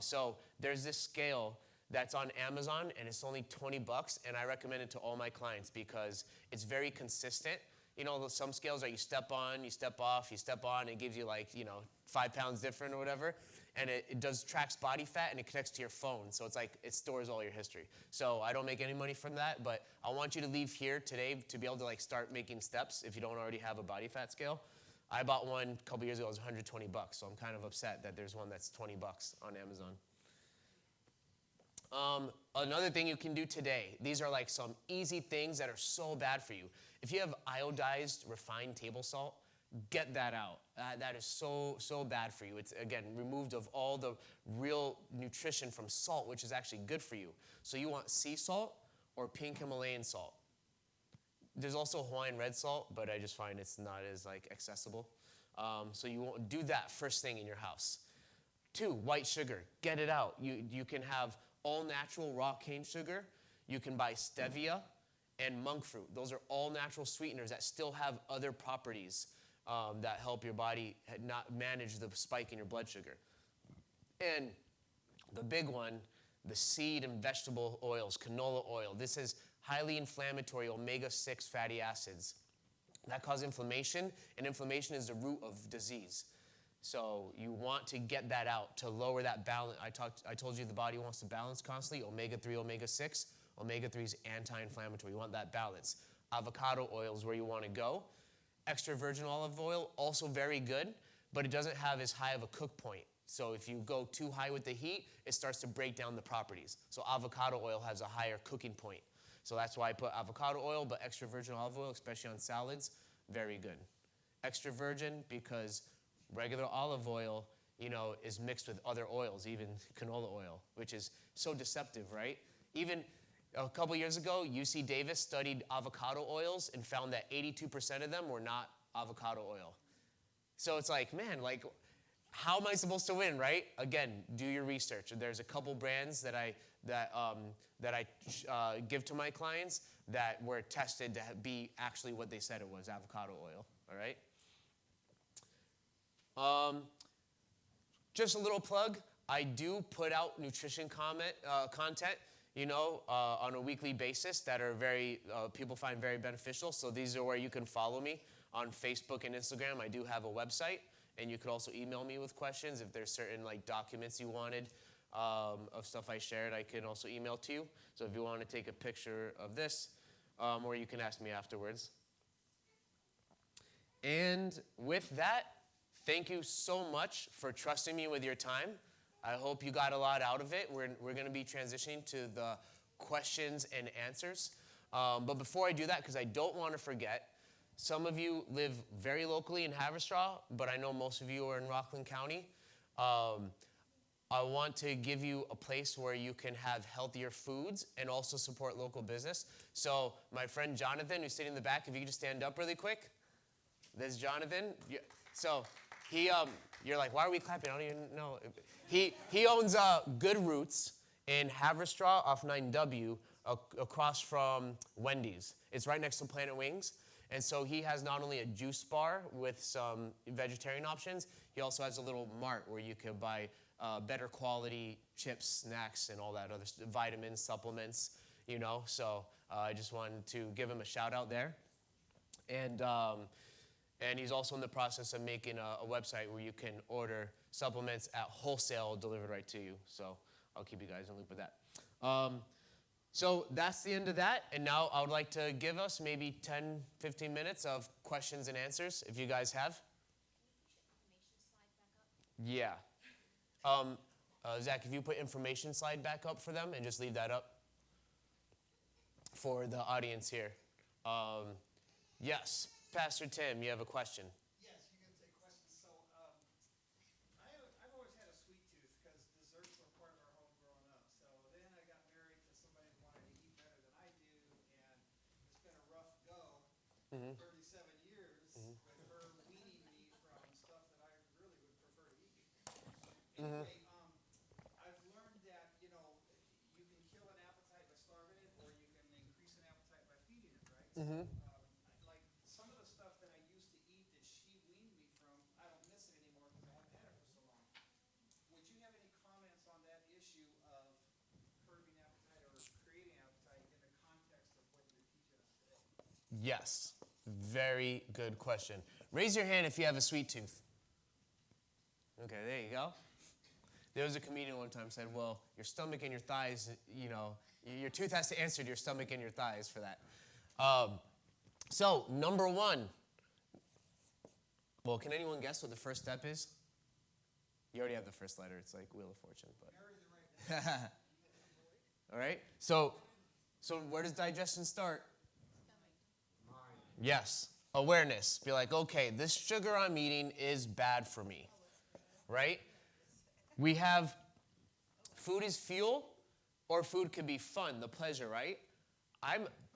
So there's this scale that's on Amazon, and it's only $20, and I recommend it to all my clients because it's very consistent. Some scales are you step on, you step off, you step on, and it gives you 5 pounds different or whatever. And it tracks body fat, and it connects to your phone. So it's it stores all your history. So I don't make any money from that, but I want you to leave here today to be able to start making steps if you don't already have a body fat scale. I bought one a couple years ago. It was $120, so I'm kind of upset that there's one that's $20 on Amazon. Another thing you can do today, these are some easy things that are so bad for you. If you have iodized refined table salt, get that out. That is so bad for you. It's, again, removed of all the real nutrition from salt, which is actually good for you. So you want sea salt or pink Himalayan salt. There's also Hawaiian red salt, but I just find it's not as accessible. So you won't do that first thing in your house. 2, white sugar. Get it out. You can have all natural raw cane sugar. You can buy stevia and monk fruit. Those are all natural sweeteners that still have other properties that help your body not manage the spike in your blood sugar. And the big one, the seed and vegetable oils, canola oil. This is highly inflammatory omega-6 fatty acids that cause inflammation, and inflammation is the root of disease. So you want to get that out to lower that balance. I told you the body wants to balance constantly, omega-3, omega-6. Omega-3 is anti-inflammatory. You want that balance. Avocado oil is where you want to go. Extra virgin olive oil, also very good, but it doesn't have as high of a cook point. So if you go too high with the heat, it starts to break down the properties. So avocado oil has a higher cooking point. So that's why I put avocado oil, but extra virgin olive oil, especially on salads, very good. Extra virgin because regular olive oil, is mixed with other oils, even canola oil, which is so deceptive, right? Even a couple years ago, UC Davis studied avocado oils and found that 82% of them were not avocado oil. So it's like, man, how am I supposed to win, right? Again, do your research. There's a couple brands that I give to my clients that were tested to be actually what they said it was, avocado oil, all right? Just a little plug. I do put out nutrition content, on a weekly basis that are people find very beneficial. So these are where you can follow me on Facebook and Instagram. I do have a website, and you could also email me with questions if there's certain documents you wanted of stuff I shared. I can also email to you. So if you want to take a picture of this, or you can ask me afterwards. And with that, thank you so much for trusting me with your time. I hope you got a lot out of it. We're going to be transitioning to the questions and answers. But before I do that, because I don't want to forget, some of you live very locally in Haverstraw, but I know most of you are in Rockland County. I want to give you a place where you can have healthier foods and also support local business. So my friend Jonathan, who's sitting in the back, if you could just stand up really quick. There's Jonathan. So he, you're like, why are we clapping? I don't even know. He owns Good Roots in Haverstraw off 9W across from Wendy's. It's right next to Planet Wings. And so he has not only a juice bar with some vegetarian options, he also has a little mart where you can buy better quality chips, snacks, and all that other stuff, vitamins, supplements, So I just wanted to give him a shout out there. And he's also in the process of making a website where you can order supplements at wholesale delivered right to you. So I'll keep you guys in the loop with that. So that's the end of that. And now I would like to give us maybe 10, 15 minutes of questions and answers, if you guys have. Yeah. Zach, if you put information slide back up for them and just leave that up for the audience here. Yes. Pastor Tim, you have a question. Yes, you can take questions. So I've always had a sweet tooth because desserts were part of our home growing up. So then I got married to somebody who wanted to eat better than I do, and it's been a rough go. 37 years with her weaning me from stuff that I really would prefer to eat. Anyway, I've learned that you can kill an appetite by starving it, or you can increase an appetite by feeding it, right? Some of the stuff that I used to eat that she weaned me from, I don't miss it anymore because I haven't had it for so long. Would you have any comments on that issue of curbing appetite or creating appetite in the context of what you're teaching us today? Yes. Very good question. Raise your hand if you have a sweet tooth. Okay, there you go. There was a comedian one time said, well, your stomach and your thighs, your tooth has to answer to your stomach and your thighs for that. So, number one. Well, can anyone guess what the first step is? You already have the first letter. It's like Wheel of Fortune. But. All right. So where does digestion start? Yes. Awareness. Be like, okay, this sugar I'm eating is bad for me. Right? We have food is fuel, or food could be fun, the pleasure, right?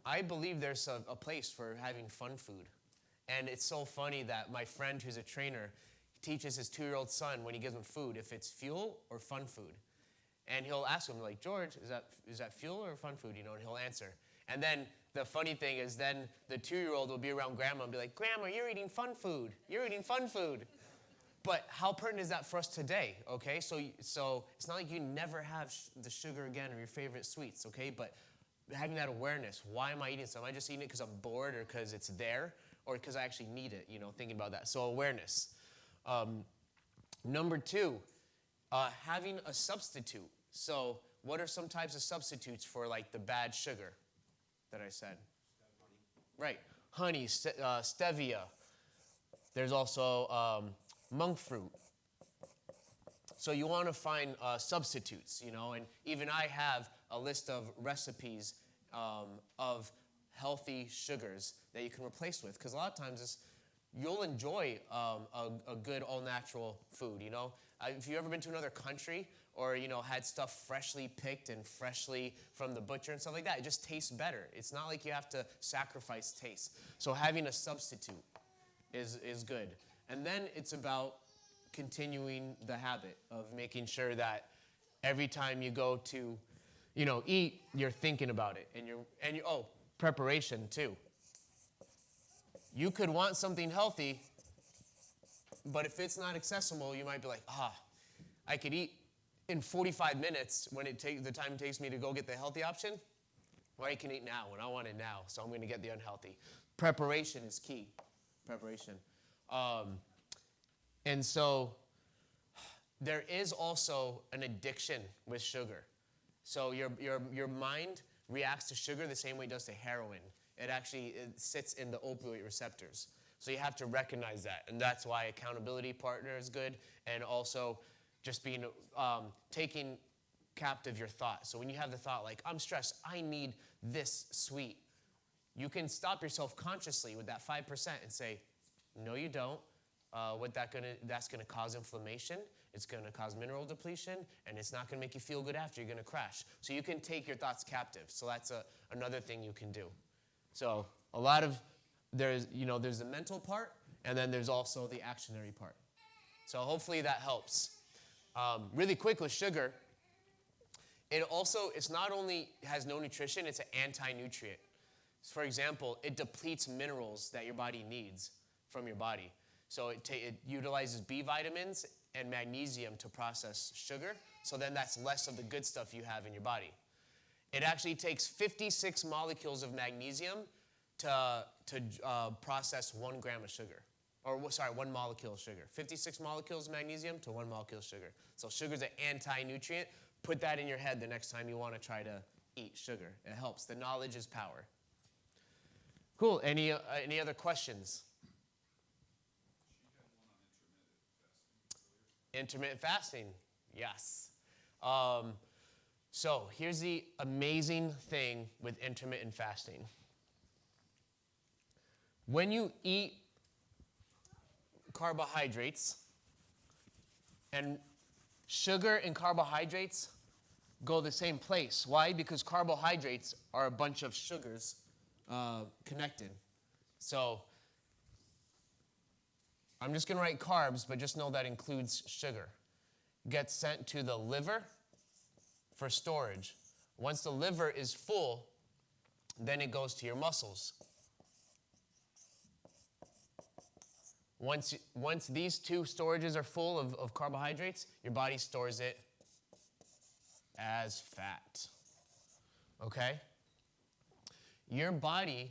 I believe there's a place for having fun food. And it's so funny that my friend who's a trainer teaches his 2-year-old son when he gives him food if it's fuel or fun food. And he'll ask him, like, George, is that fuel or fun food? And he'll answer. And then the funny thing is then the 2-year-old will be around grandma and be like, Grandma, you're eating fun food. You're eating fun food. But how pertinent is that for us today, okay? So it's not like you never have the sugar again or your favorite sweets, okay? But having that awareness, why am I eating something? Am I just eating it because I'm bored or because it's there or because I actually need it, thinking about that. So awareness. Number 2, having a substitute. So what are some types of substitutes for like the bad sugar that I said? Right, honey, stevia. There's also monk fruit. So you want to find substitutes, and even I have a list of recipes of healthy sugars that you can replace with. Because a lot of times you'll enjoy a good all-natural food, If you've ever been to another country or, had stuff freshly picked and freshly from the butcher and stuff like that, it just tastes better. It's not like you have to sacrifice taste. So having a substitute is good. And then it's about continuing the habit of making sure that every time you go to, eat, you're thinking about it. And preparation too. You could want something healthy, but if it's not accessible, you might be like, I could eat in 45 minutes when the time it takes me to go get the healthy option. Or I can eat now when I want it now, so I'm going to get the unhealthy. Preparation is key. Preparation. And so there is also an addiction with sugar. So your mind reacts to sugar the same way it does to heroin. It sits in the opioid receptors. So you have to recognize that. And that's why accountability partner is good. And also just being, taking captive your thought. So when you have the thought like, I'm stressed, I need this sweet. You can stop yourself consciously with that 5% and say, no, you don't. That's gonna cause inflammation. It's gonna cause mineral depletion, and it's not gonna make you feel good after. You're gonna crash. So you can take your thoughts captive. So that's another thing you can do. So there's the mental part, and then there's also the actionary part. So hopefully that helps. Really quick with sugar, it's not only has no nutrition, it's an anti-nutrient. For example, it depletes minerals that your body needs from your body. So it utilizes B vitamins and magnesium to process sugar. So then that's less of the good stuff you have in your body. It actually takes 56 molecules of magnesium to process 1 gram of sugar. 1 molecule of sugar. 56 molecules of magnesium to 1 molecule of sugar. So sugar's an anti-nutrient. Put that in your head the next time you want to try to eat sugar. It helps. The knowledge is power. Cool. Any other questions? Intermittent fasting, yes. So here's the amazing thing with intermittent fasting. When you eat carbohydrates, and sugar and carbohydrates go the same place. Why? Because carbohydrates are a bunch of sugars connected. So I'm just going to write carbs, but just know that includes sugar. Gets sent to the liver for storage. Once the liver is full, then it goes to your muscles. Once these 2 storages are full of carbohydrates, your body stores it as fat. Okay? Your body,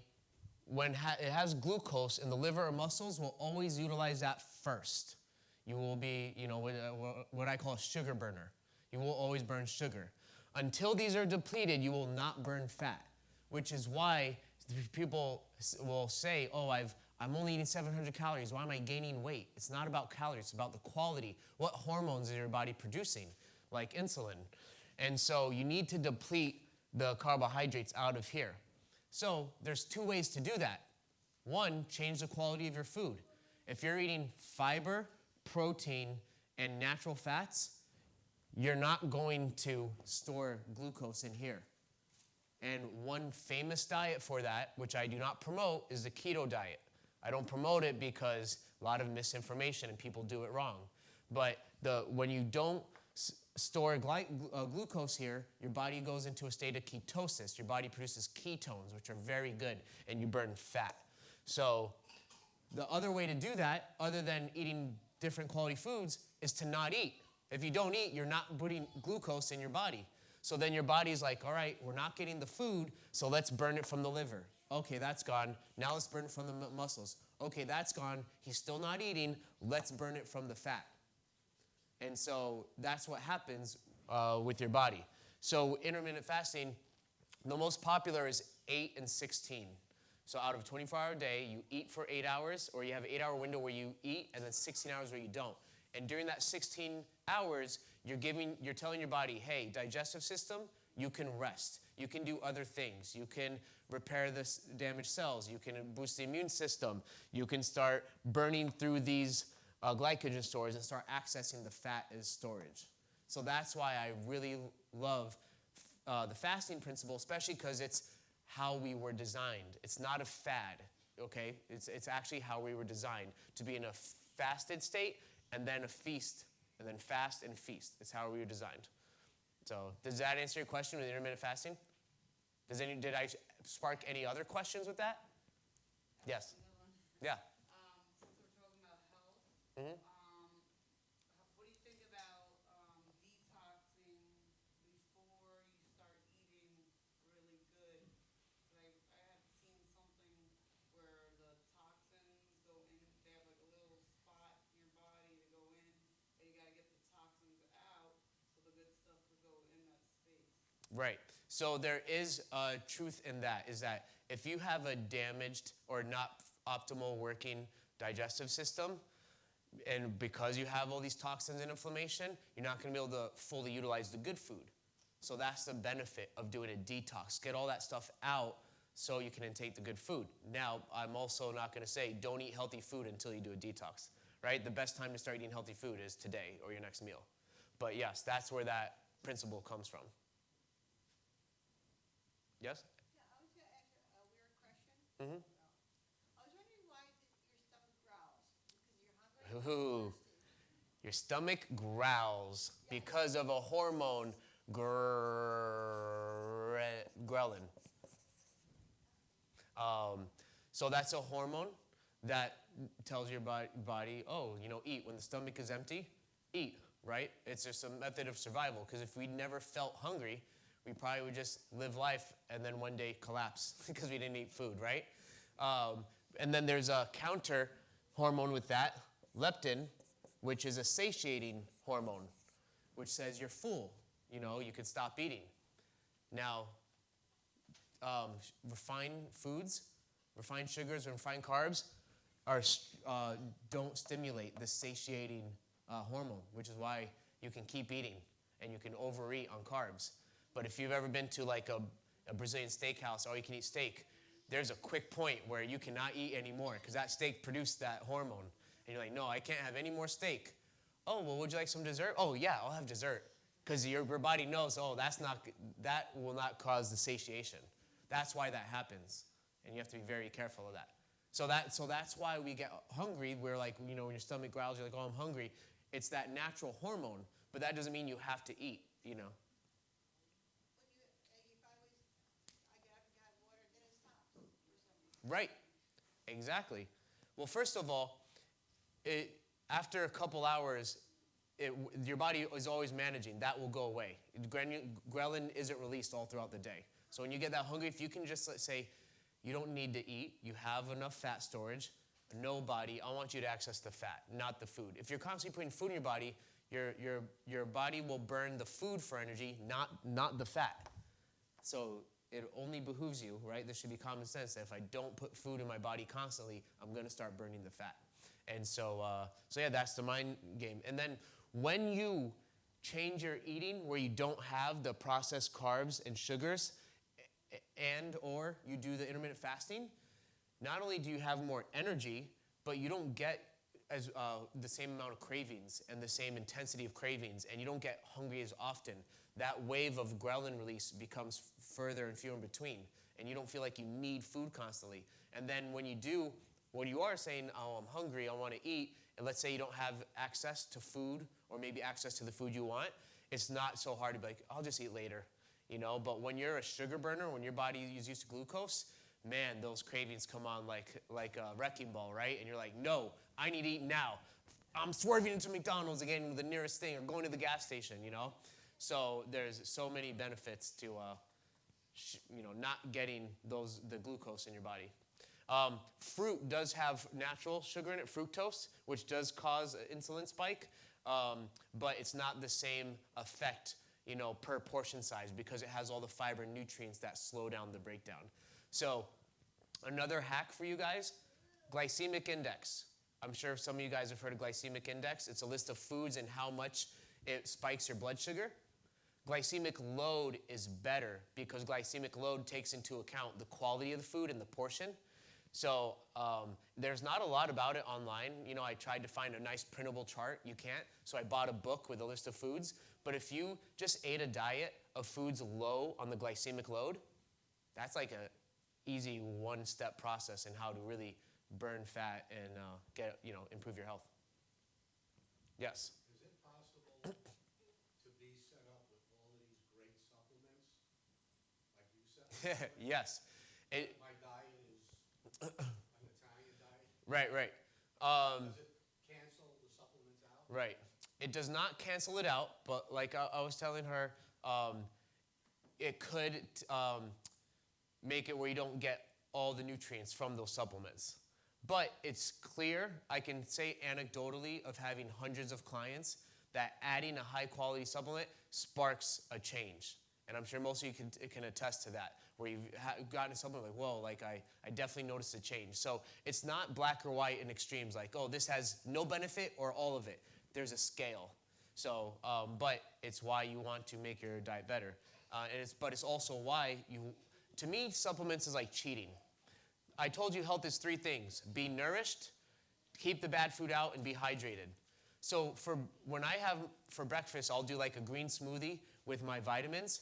when it has glucose in the liver or muscles, will always utilize that first. You will be, what I call a sugar burner. You will always burn sugar. Until these are depleted, you will not burn fat, which is why people will say, I'm only eating 700 calories. Why am I gaining weight? It's not about calories. It's about the quality. What hormones is your body producing, like insulin? And so you need to deplete the carbohydrates out of here. So there's 2 ways to do that. 1, change the quality of your food. If you're eating fiber, protein, and natural fats, you're not going to store glucose in here. And one famous diet for that, which I do not promote, is the Keto Diet. I don't promote it because a lot of misinformation and people do it wrong. But when you don't store glucose here, your body goes into a state of ketosis. Your body produces ketones, which are very good, and you burn fat. So the other way to do that, other than eating different quality foods, is to not eat. If you don't eat, you're not putting glucose in your body. So then your body's like, all right, we're not getting the food, so let's burn it from the liver. Okay, that's gone. Now let's burn it from the muscles. Okay, that's gone. He's still not eating. Let's burn it from the fat. And so that's what happens with your body. So intermittent fasting, the most popular is 8 and 16. So out of a 24-hour day, you eat for 8 hours, or you have an 8-hour window where you eat, and then 16 hours where you don't. And during that 16 hours, you're telling your body, hey, digestive system, you can rest. You can do other things. You can repair the damaged cells. You can boost the immune system. You can start burning through these glycogen stores and start accessing the fat as storage. So that's why I really love the fasting principle, especially because it's how we were designed. It's not a fad, okay? It's actually how we were designed, to be in a fasted state and then a feast, and then fast and feast. It's how we were designed. So does that answer your question with intermittent fasting? Did I spark any other questions with that? Yes. Yeah. Since we're talking about health, Mm-hmm. what do you think about detoxing before you start eating really good? I had seen something where the toxins go in, they have like a little spot in your body to go in, and you got to get the toxins out so the good stuff will go in that space. Right. So there is truth in that, is that if you have a damaged or not optimal working digestive system, and because you have all these toxins and inflammation, you're not going to be able to fully utilize the good food. So that's the benefit of doing a detox. Get all that stuff out so you can intake the good food. Now, I'm also not going to say don't eat healthy food until you do a detox, right? The best time to start eating healthy food is today or your next meal. But yes, that's where that principle comes from. Yes? Yeah, I was going to ask you a weird question. Mm-hmm. I was wondering why your stomach growls. Because you're hungry? Ooh. Your stomach growls because of a hormone, ghrelin. So that's a hormone that tells your body, oh, eat. When the stomach is empty, eat, right? It's just a method of survival, because if we never felt hungry, we probably would just live life and then one day collapse because we didn't eat food, right? And then there's a counter hormone with that, leptin, which is a satiating hormone, which says you're full. You could stop eating. Now, refined foods, refined sugars, refined carbs don't stimulate the satiating hormone, which is why you can keep eating and you can overeat on carbs. But if you've ever been to like a Brazilian steakhouse, all you can eat steak, there's a quick point where you cannot eat anymore because that steak produced that hormone. And you're like, no, I can't have any more steak. Oh, well, would you like some dessert? Oh, yeah, I'll have dessert. Because your body knows, oh, that will not cause the satiation. That's why that happens. And you have to be very careful of that. So that's why we get hungry. We're like, when your stomach growls, you're like, oh, I'm hungry. It's that natural hormone, but that doesn't mean you have to eat, If I get up and have water, then it stops for some reason. Right, exactly. Well, first of all, after a couple hours, your body is always managing. That will go away. Ghrelin isn't released all throughout the day. So when you get that hungry, if you can just say, you don't need to eat, you have enough fat storage, no body, I want you to access the fat, not the food. If you're constantly putting food in your body, your body will burn the food for energy, not the fat. So it only behooves you, right? There should be common sense that if I don't put food in my body constantly, I'm going to start burning the fat. And so yeah, that's the mind game. And then when you change your eating where you don't have the processed carbs and sugars, and or you do the intermittent fasting, not only do you have more energy, but you don't get as the same amount of cravings and the same intensity of cravings, and you don't get hungry as often. That wave of ghrelin release becomes further and fewer in between, and you don't feel like you need food constantly. And then when you are saying, oh, I'm hungry, I want to eat, and let's say you don't have access to food or maybe access to the food you want, it's not so hard to be like, I'll just eat later, But when you're a sugar burner, when your body is used to glucose, man, those cravings come on like a wrecking ball, right? And you're like, no, I need to eat now. I'm swerving into McDonald's again, the nearest thing, or going to the gas station, So there's so many benefits to, not getting the glucose in your body. Fruit does have natural sugar in it, fructose, which does cause an insulin spike, but it's not the same effect, per portion size because it has all the fiber and nutrients that slow down the breakdown. So another hack for you guys, glycemic index. I'm sure some of you guys have heard of glycemic index. It's a list of foods and how much it spikes your blood sugar. Glycemic load is better because glycemic load takes into account the quality of the food and the portion. So there's not a lot about it online. I tried to find a nice printable chart. You can't. So I bought a book with a list of foods. But if you just ate a diet of foods low on the glycemic load, that's like a easy one-step process in how to really burn fat and improve your health. Yes? Is it possible to be set up with all of these great supplements, like you said? Yes. My diet is an Italian diet. Right. Does it cancel the supplements out? Right. It does not cancel it out, but like I was telling her, it could make it where you don't get all the nutrients from those supplements. But it's clear, I can say anecdotally of having hundreds of clients, that adding a high-quality supplement sparks a change. And I'm sure most of you can attest to that, where you've gotten a supplement like, whoa, like I definitely noticed a change. So it's not black or white in extremes, like, oh, this has no benefit or all of it. There's a scale. So, but it's why you want to make your diet better. But it's also why to me, supplements is like cheating. I told you health is 3 things: be nourished, keep the bad food out, and be hydrated. So when I have for breakfast, I'll do like a green smoothie with my vitamins.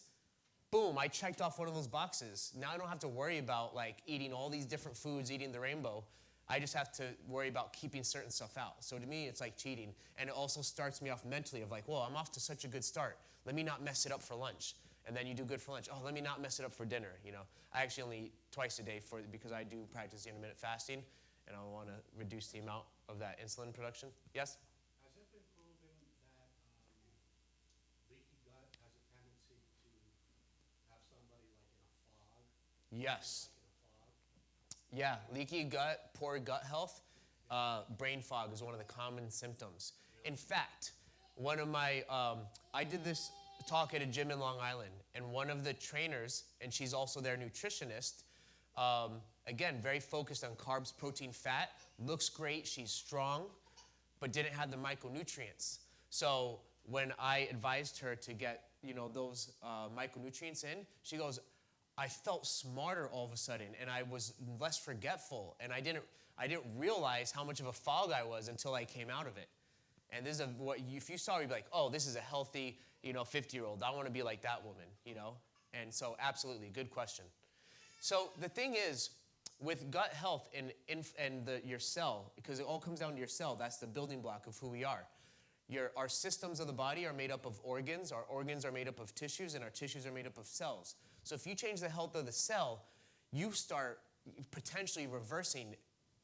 Boom, I checked off one of those boxes. Now I don't have to worry about like eating all these different foods, eating the rainbow. I just have to worry about keeping certain stuff out. So to me, it's like cheating. And it also starts me off mentally of like, whoa, I'm off to such a good start. Let me not mess it up for lunch. And then you do good for lunch. Oh, let me not mess it up for dinner. I actually only eat twice a day because I do practice intermittent fasting, and I want to reduce the amount of that insulin production. Yes? Has it been proven that leaky gut has a tendency to have somebody like in a fog? Yes. Like in a fog? Yeah, leaky gut, poor gut health, brain fog is one of the common symptoms. In fact, one of my, I did this talk at a gym in Long Island, and one of the trainers, and she's also their nutritionist, again, very focused on carbs, protein, fat, looks great, she's strong, but didn't have the micronutrients. So when I advised her to get, those micronutrients in, she goes, I felt smarter all of a sudden, and I was less forgetful, and I didn't realize how much of a fog I was until I came out of it. And this is if you saw me, you'd be like, oh, this is a healthy, 50-year-old. I want to be like that woman, And so, absolutely, good question. So the thing is, with gut health and your cell, because it all comes down to your cell, that's the building block of who we are. Our systems of the body are made up of organs, our organs are made up of tissues, and our tissues are made up of cells. So if you change the health of the cell, you start potentially reversing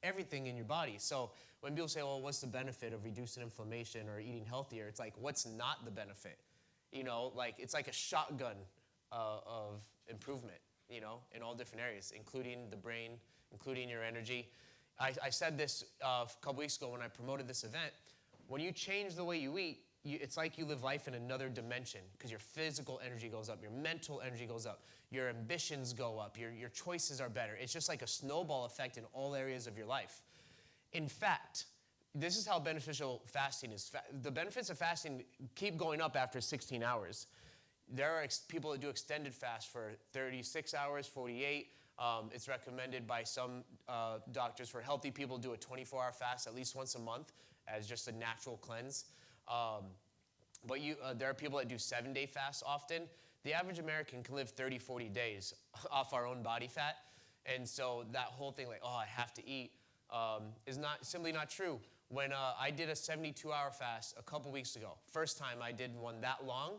everything in your body. So when people say, well, what's the benefit of reducing inflammation or eating healthier? It's like, what's not the benefit? It's like a shotgun of improvement, in all different areas, including the brain, including your energy. I said this a couple weeks ago when I promoted this event. When you change the way you eat, it's like you live life in another dimension because your physical energy goes up, your mental energy goes up, your ambitions go up, your choices are better. It's just like a snowball effect in all areas of your life. In fact, this is how beneficial fasting is. The benefits of fasting keep going up after 16 hours. There are people that do extended fast for 36 hours, 48. It's recommended by some doctors for healthy people to do a 24-hour fast at least once a month as just a natural cleanse. But there are people that do 7-day fasts often. The average American can live 30, 40 days off our own body fat. And so that whole thing like, oh, I have to eat, is simply not true. When I did a 72-hour fast a couple weeks ago, first time I did one that long,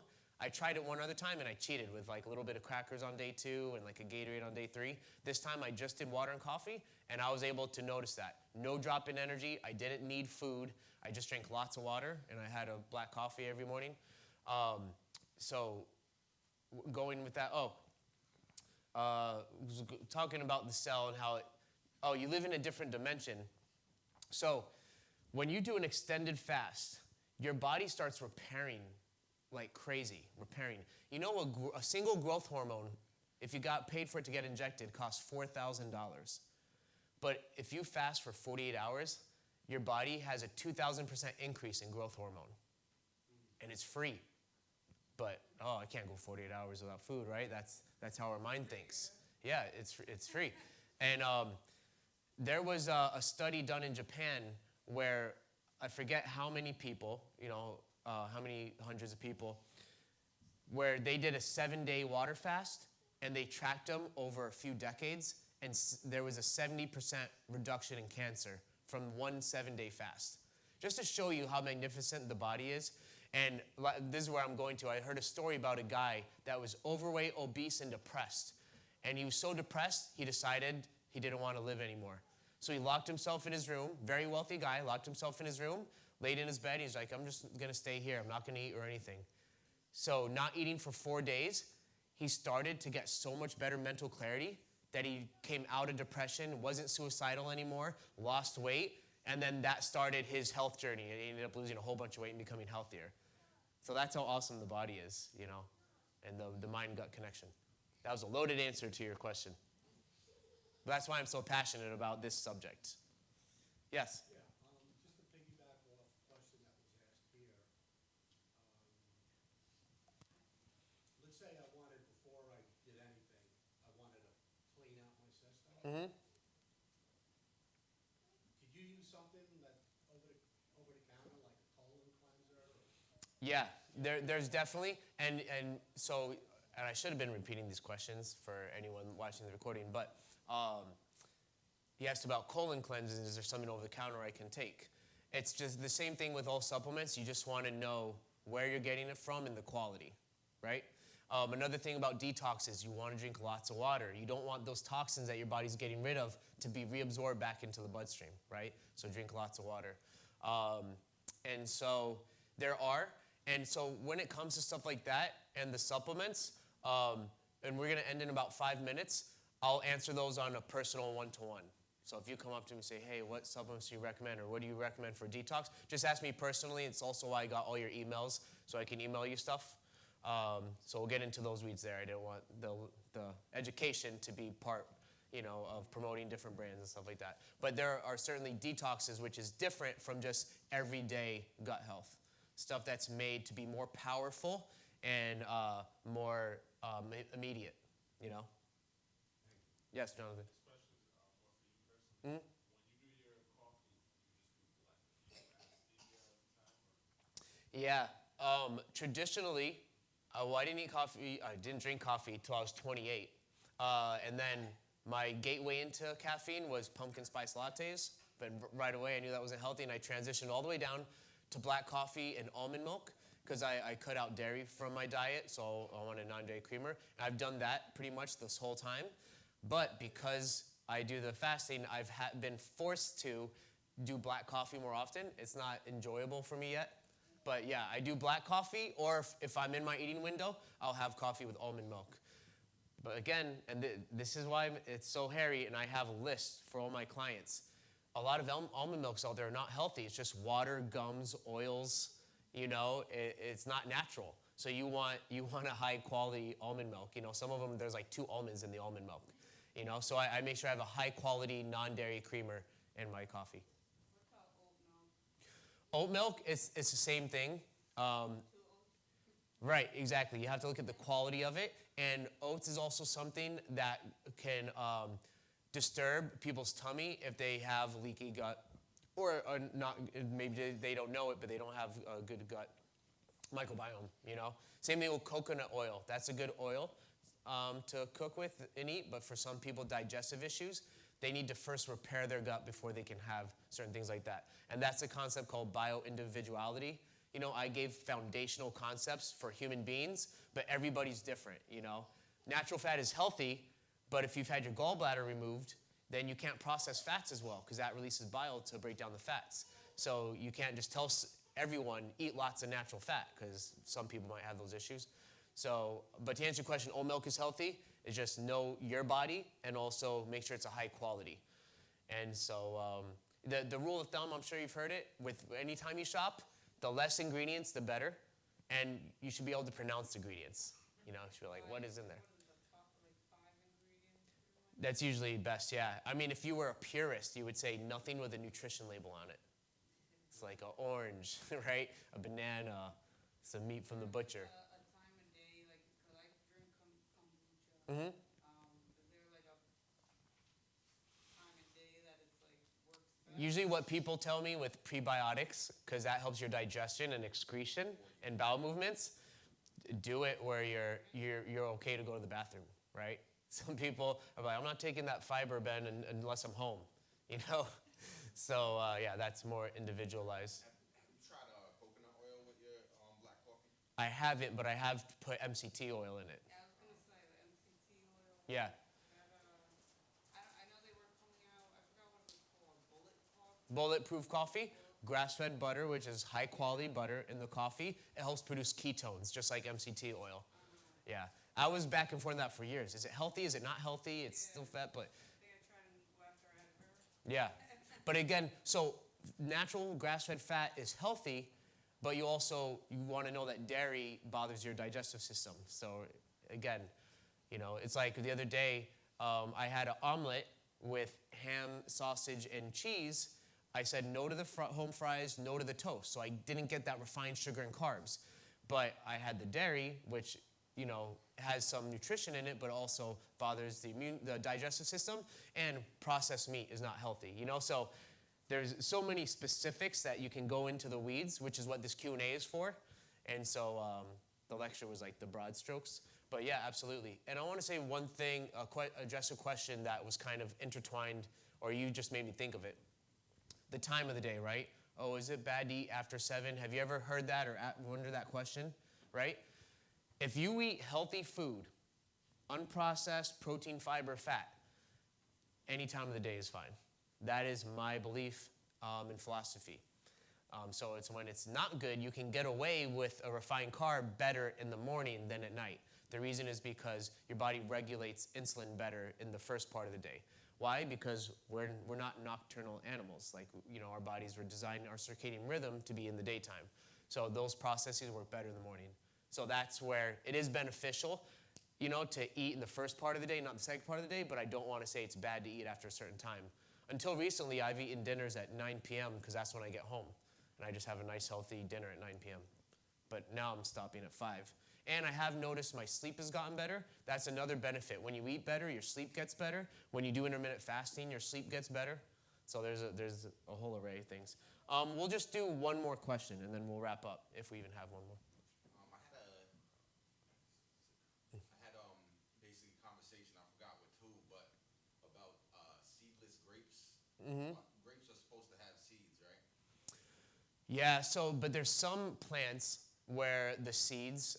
I tried it one other time and I cheated with like a little bit of crackers on day 2 and like a Gatorade on day 3. This time I just did water and coffee, and I was able to notice that. No drop in energy. I didn't need food. I just drank lots of water, and I had a black coffee every morning. So going with that, talking about the cell and how you live in a different dimension. So when you do an extended fast, your body starts repairing like crazy, repairing. You know, a single growth hormone, if you got paid for it to get injected, costs $4,000. But if you fast for 48 hours, your body has a 2,000% increase in growth hormone. And it's free. But, I can't go 48 hours without food, right? That's how our mind thinks. Yeah, it's free. And there was a study done in Japan where I forget how many people, how many hundreds of people, where they did a 7-day water fast, and they tracked them over a few decades, and there was a 70% reduction in cancer from one 7-day fast. Just to show you how magnificent the body is. And this is where I'm going to. I heard a story about a guy that was overweight, obese, and depressed. And he was so depressed, he decided he didn't want to live anymore. So he locked himself in his room, very wealthy guy, locked himself in his room, laid in his bed. He's like, I'm just going to stay here. I'm not going to eat or anything. So not eating for 4 days, he started to get so much better mental clarity that he came out of depression, wasn't suicidal anymore, lost weight, and then that started his health journey. And he ended up losing a whole bunch of weight and becoming healthier. So that's how awesome the body is, and the mind-gut connection. That was a loaded answer to your question. But that's why I'm so passionate about this subject. Yes? Yeah, just to piggyback off a question that was asked here. Let's say I wanted, before I did anything, I wanted to clean out my system. Mm-hmm. Could you use something that over the counter, like a colon cleanser? Yeah, there's definitely, and I should have been repeating these questions for anyone watching the recording, but he asked about colon cleanses. Is there something over the counter I can take? It's just the same thing with all supplements. You just want to know where you're getting it from and the quality, right? Another thing about detox is you want to drink lots of water. You don't want those toxins that your body's getting rid of to be reabsorbed back into the bloodstream, right? So drink lots of water. And so when it comes to stuff like that and the supplements, and we're going to end in about 5 minutes, I'll answer those on a personal one-to-one. So if you come up to me and say, hey, what supplements do you recommend, or what do you recommend for detox? Just ask me personally. It's also why I got all your emails, so I can email you stuff. So we'll get into those weeds there. I didn't want the education to be part, of promoting different brands and stuff like that. But there are certainly detoxes, which is different from just everyday gut health. Stuff that's made to be more powerful and more immediate, Yes, Jonathan. This question is more for you personally. Mm-hmm. When you do your coffee, you just do black. Do you add stevia at the time? Yeah. Traditionally, I didn't eat coffee. I didn't drink coffee till I was 28. And then my gateway into caffeine was pumpkin spice lattes. But right away, I knew that wasn't healthy, and I transitioned all the way down to black coffee and almond milk because I cut out dairy from my diet, so I wanted a non-dairy creamer. And I've done that pretty much this whole time. But because I do the fasting, I've been forced to do black coffee more often. It's not enjoyable for me yet. But yeah, I do black coffee, or if I'm in my eating window, I'll have coffee with almond milk. But again, and this is why it's so hairy, and I have a list for all my clients. A lot of almond milks out there are not healthy. It's just water, gums, oils. It's not natural. So you want a high quality almond milk. Some of them, there's like 2 almonds in the almond milk. So I make sure I have a high quality non-dairy creamer in my coffee. What about oat milk? Oat milk, it's the same thing. Two oats? Right, exactly. You have to look at the quality of it. And oats is also something that can disturb people's tummy if they have leaky gut, or not. Maybe they don't know it, but they don't have a good gut microbiome. Same thing with coconut oil. That's a good oil to cook with and eat, but for some people, digestive issues, they need to first repair their gut before they can have certain things like that. And that's a concept called bioindividuality. I gave foundational concepts for human beings, but everybody's different, Natural fat is healthy, but if you've had your gallbladder removed, then you can't process fats as well because that releases bile to break down the fats. So you can't just tell everyone, eat lots of natural fat because some people might have those issues. So, but to answer your question, oat milk is healthy. It's just know your body and also make sure it's a high quality. And so the rule of thumb, I'm sure you've heard it, with any time you shop, the less ingredients, the better. And you should be able to pronounce ingredients. You should be like, what is in there? What is the top, like 5 ingredients, pretty much? That's usually best, yeah. I mean, if you were a purist, you would say nothing with a nutrition label on it. It's like an orange, right? A banana, some meat from the butcher. A time of day, like, because I drink kombucha. Mm-hmm. Is there like a time of day that it's like works best? Usually what people tell me with prebiotics, because that helps your digestion and excretion and bowel movements, do it where you're okay to go to the bathroom, right? Some people are like, I'm not taking that fiber, Ben, unless I'm home, So, yeah, that's more individualized. Have you tried coconut oil with your black coffee? I haven't, but I have put MCT oil in it. Yeah, I was gonna say the MCT oil. Yeah. That, I know they were coming out. I forgot what it was called. Bulletproof coffee, grass-fed butter, which is high-quality butter in the coffee. It helps produce ketones, just like MCT oil. Yeah. I was back and forth on that for years. Is it healthy? Is it not healthy? It's still fat, but... I think I tried them after I had her. Yeah. But again, so natural grass-fed fat is healthy, but you want to know that dairy bothers your digestive system. So again, it's like the other day, I had an omelet with ham, sausage, and cheese. I said no to the home fries, no to the toast. So I didn't get that refined sugar and carbs. But I had the dairy, which, has some nutrition in it, but also bothers the digestive system. And processed meat is not healthy, So there's so many specifics that you can go into the weeds, which is what this Q&A is for. And so the lecture was like the broad strokes. But yeah, absolutely. And I want to say one thing, address a question that was kind of intertwined, or you just made me think of it. The time of the day, right? Oh, is it bad to eat after 7? Have you ever heard that or wondered that question, right? If you eat healthy food, unprocessed protein, fiber, fat, any time of the day is fine. That is my belief and philosophy. So it's when it's not good, you can get away with a refined carb better in the morning than at night. The reason is because your body regulates insulin better in the first part of the day. Why? Because we're not nocturnal animals. Like, our bodies were designed, our circadian rhythm to be in the daytime. So those processes work better in the morning. So that's where it is beneficial, to eat in the first part of the day, not the second part of the day, but I don't want to say it's bad to eat after a certain time. Until recently, I've eaten dinners at 9 p.m. because that's when I get home. And I just have a nice, healthy dinner at 9 p.m. But now I'm stopping at 5. And I have noticed my sleep has gotten better. That's another benefit. When you eat better, your sleep gets better. When you do intermittent fasting, your sleep gets better. So there's a whole array of things. We'll just do one more question, and then we'll wrap up if we even have one more. I had basically a conversation, I forgot with who, but about seedless grapes. Mm-hmm. Grapes are supposed to have seeds, right? Yeah, but there's some plants where the seeds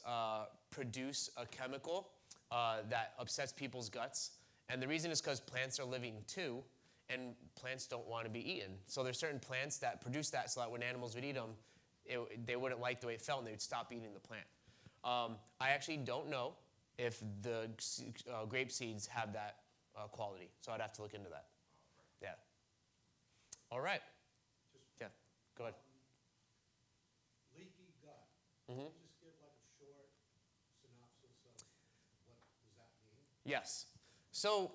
produce a chemical that upsets people's guts. And the reason is because plants are living too, and plants don't want to be eaten. So there's certain plants that produce that so that when animals would eat them, they wouldn't like the way it felt and they would stop eating the plant. I actually don't know if the grape seeds have that quality. So I'd have to look into that. Yeah. All right. Yeah, go ahead. Leaky gut. Mm-hmm. Can you just give like a short synopsis of what does that mean? Yes. So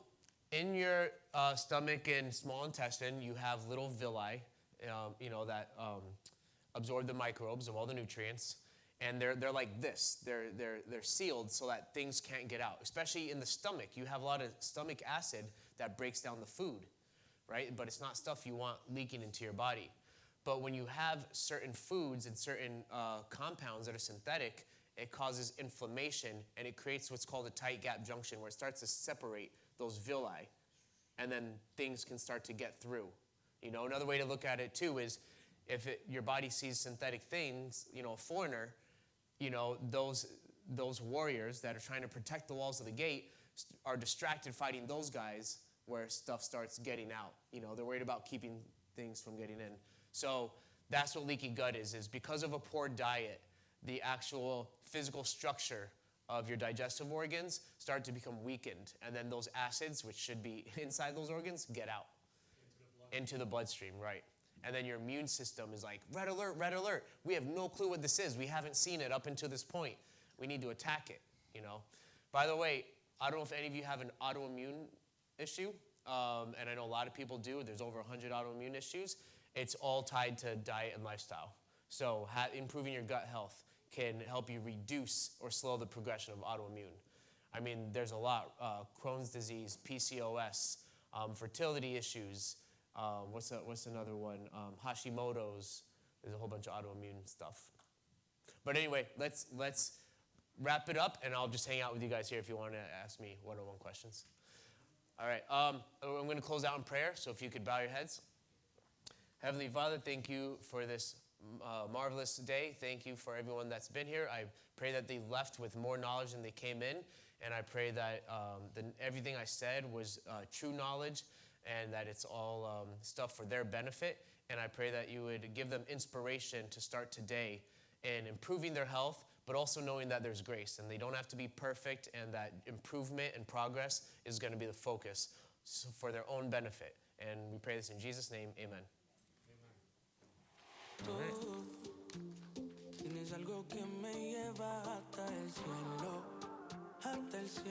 in your stomach and small intestine, you have little villi, that absorb the microbes of all the nutrients, and they're like this. They're sealed so that things can't get out. Especially in the stomach, you have a lot of stomach acid that breaks down the food, right? But it's not stuff you want leaking into your body. But when you have certain foods and certain compounds that are synthetic, it causes inflammation, and it creates what's called a tight gap junction, where it starts to separate those villi, and then things can start to get through. Another way to look at it too is if your body sees synthetic things, a foreigner, those warriors that are trying to protect the walls of the gate are distracted fighting those guys where stuff starts getting out. They're worried about keeping things from getting in. So that's what leaky gut is because of a poor diet, the actual physical structure of your digestive organs start to become weakened. And then those acids, which should be inside those organs, get out into the bloodstream, right? And then your immune system is like, red alert, red alert. We have no clue what this is. We haven't seen it up until this point. We need to attack it, By the way, I don't know if any of you have an autoimmune issue, and I know a lot of people do. There's over 100 autoimmune issues. It's all tied to diet and lifestyle. So improving your gut health can help you reduce or slow the progression of autoimmune. I mean, there's a lot. Crohn's disease, PCOS, fertility issues. What's another one? Hashimoto's. There's a whole bunch of autoimmune stuff. But anyway, let's wrap it up, and I'll just hang out with you guys here if you want to ask me one-on-one questions. All right. I'm going to close out in prayer, so if you could bow your heads. Heavenly Father, thank you for this marvelous day. Thank you for everyone that's been here. I pray that they left with more knowledge than they came in, and I pray that everything I said was true knowledge and that it's all stuff for their benefit. And I pray that you would give them inspiration to start today in improving their health, but also knowing that there's grace and they don't have to be perfect, and that improvement and progress is going to be the focus for their own benefit. And we pray this in Jesus' name, amen. Tienes algo que me lleva hasta el cielo, hasta el cielo.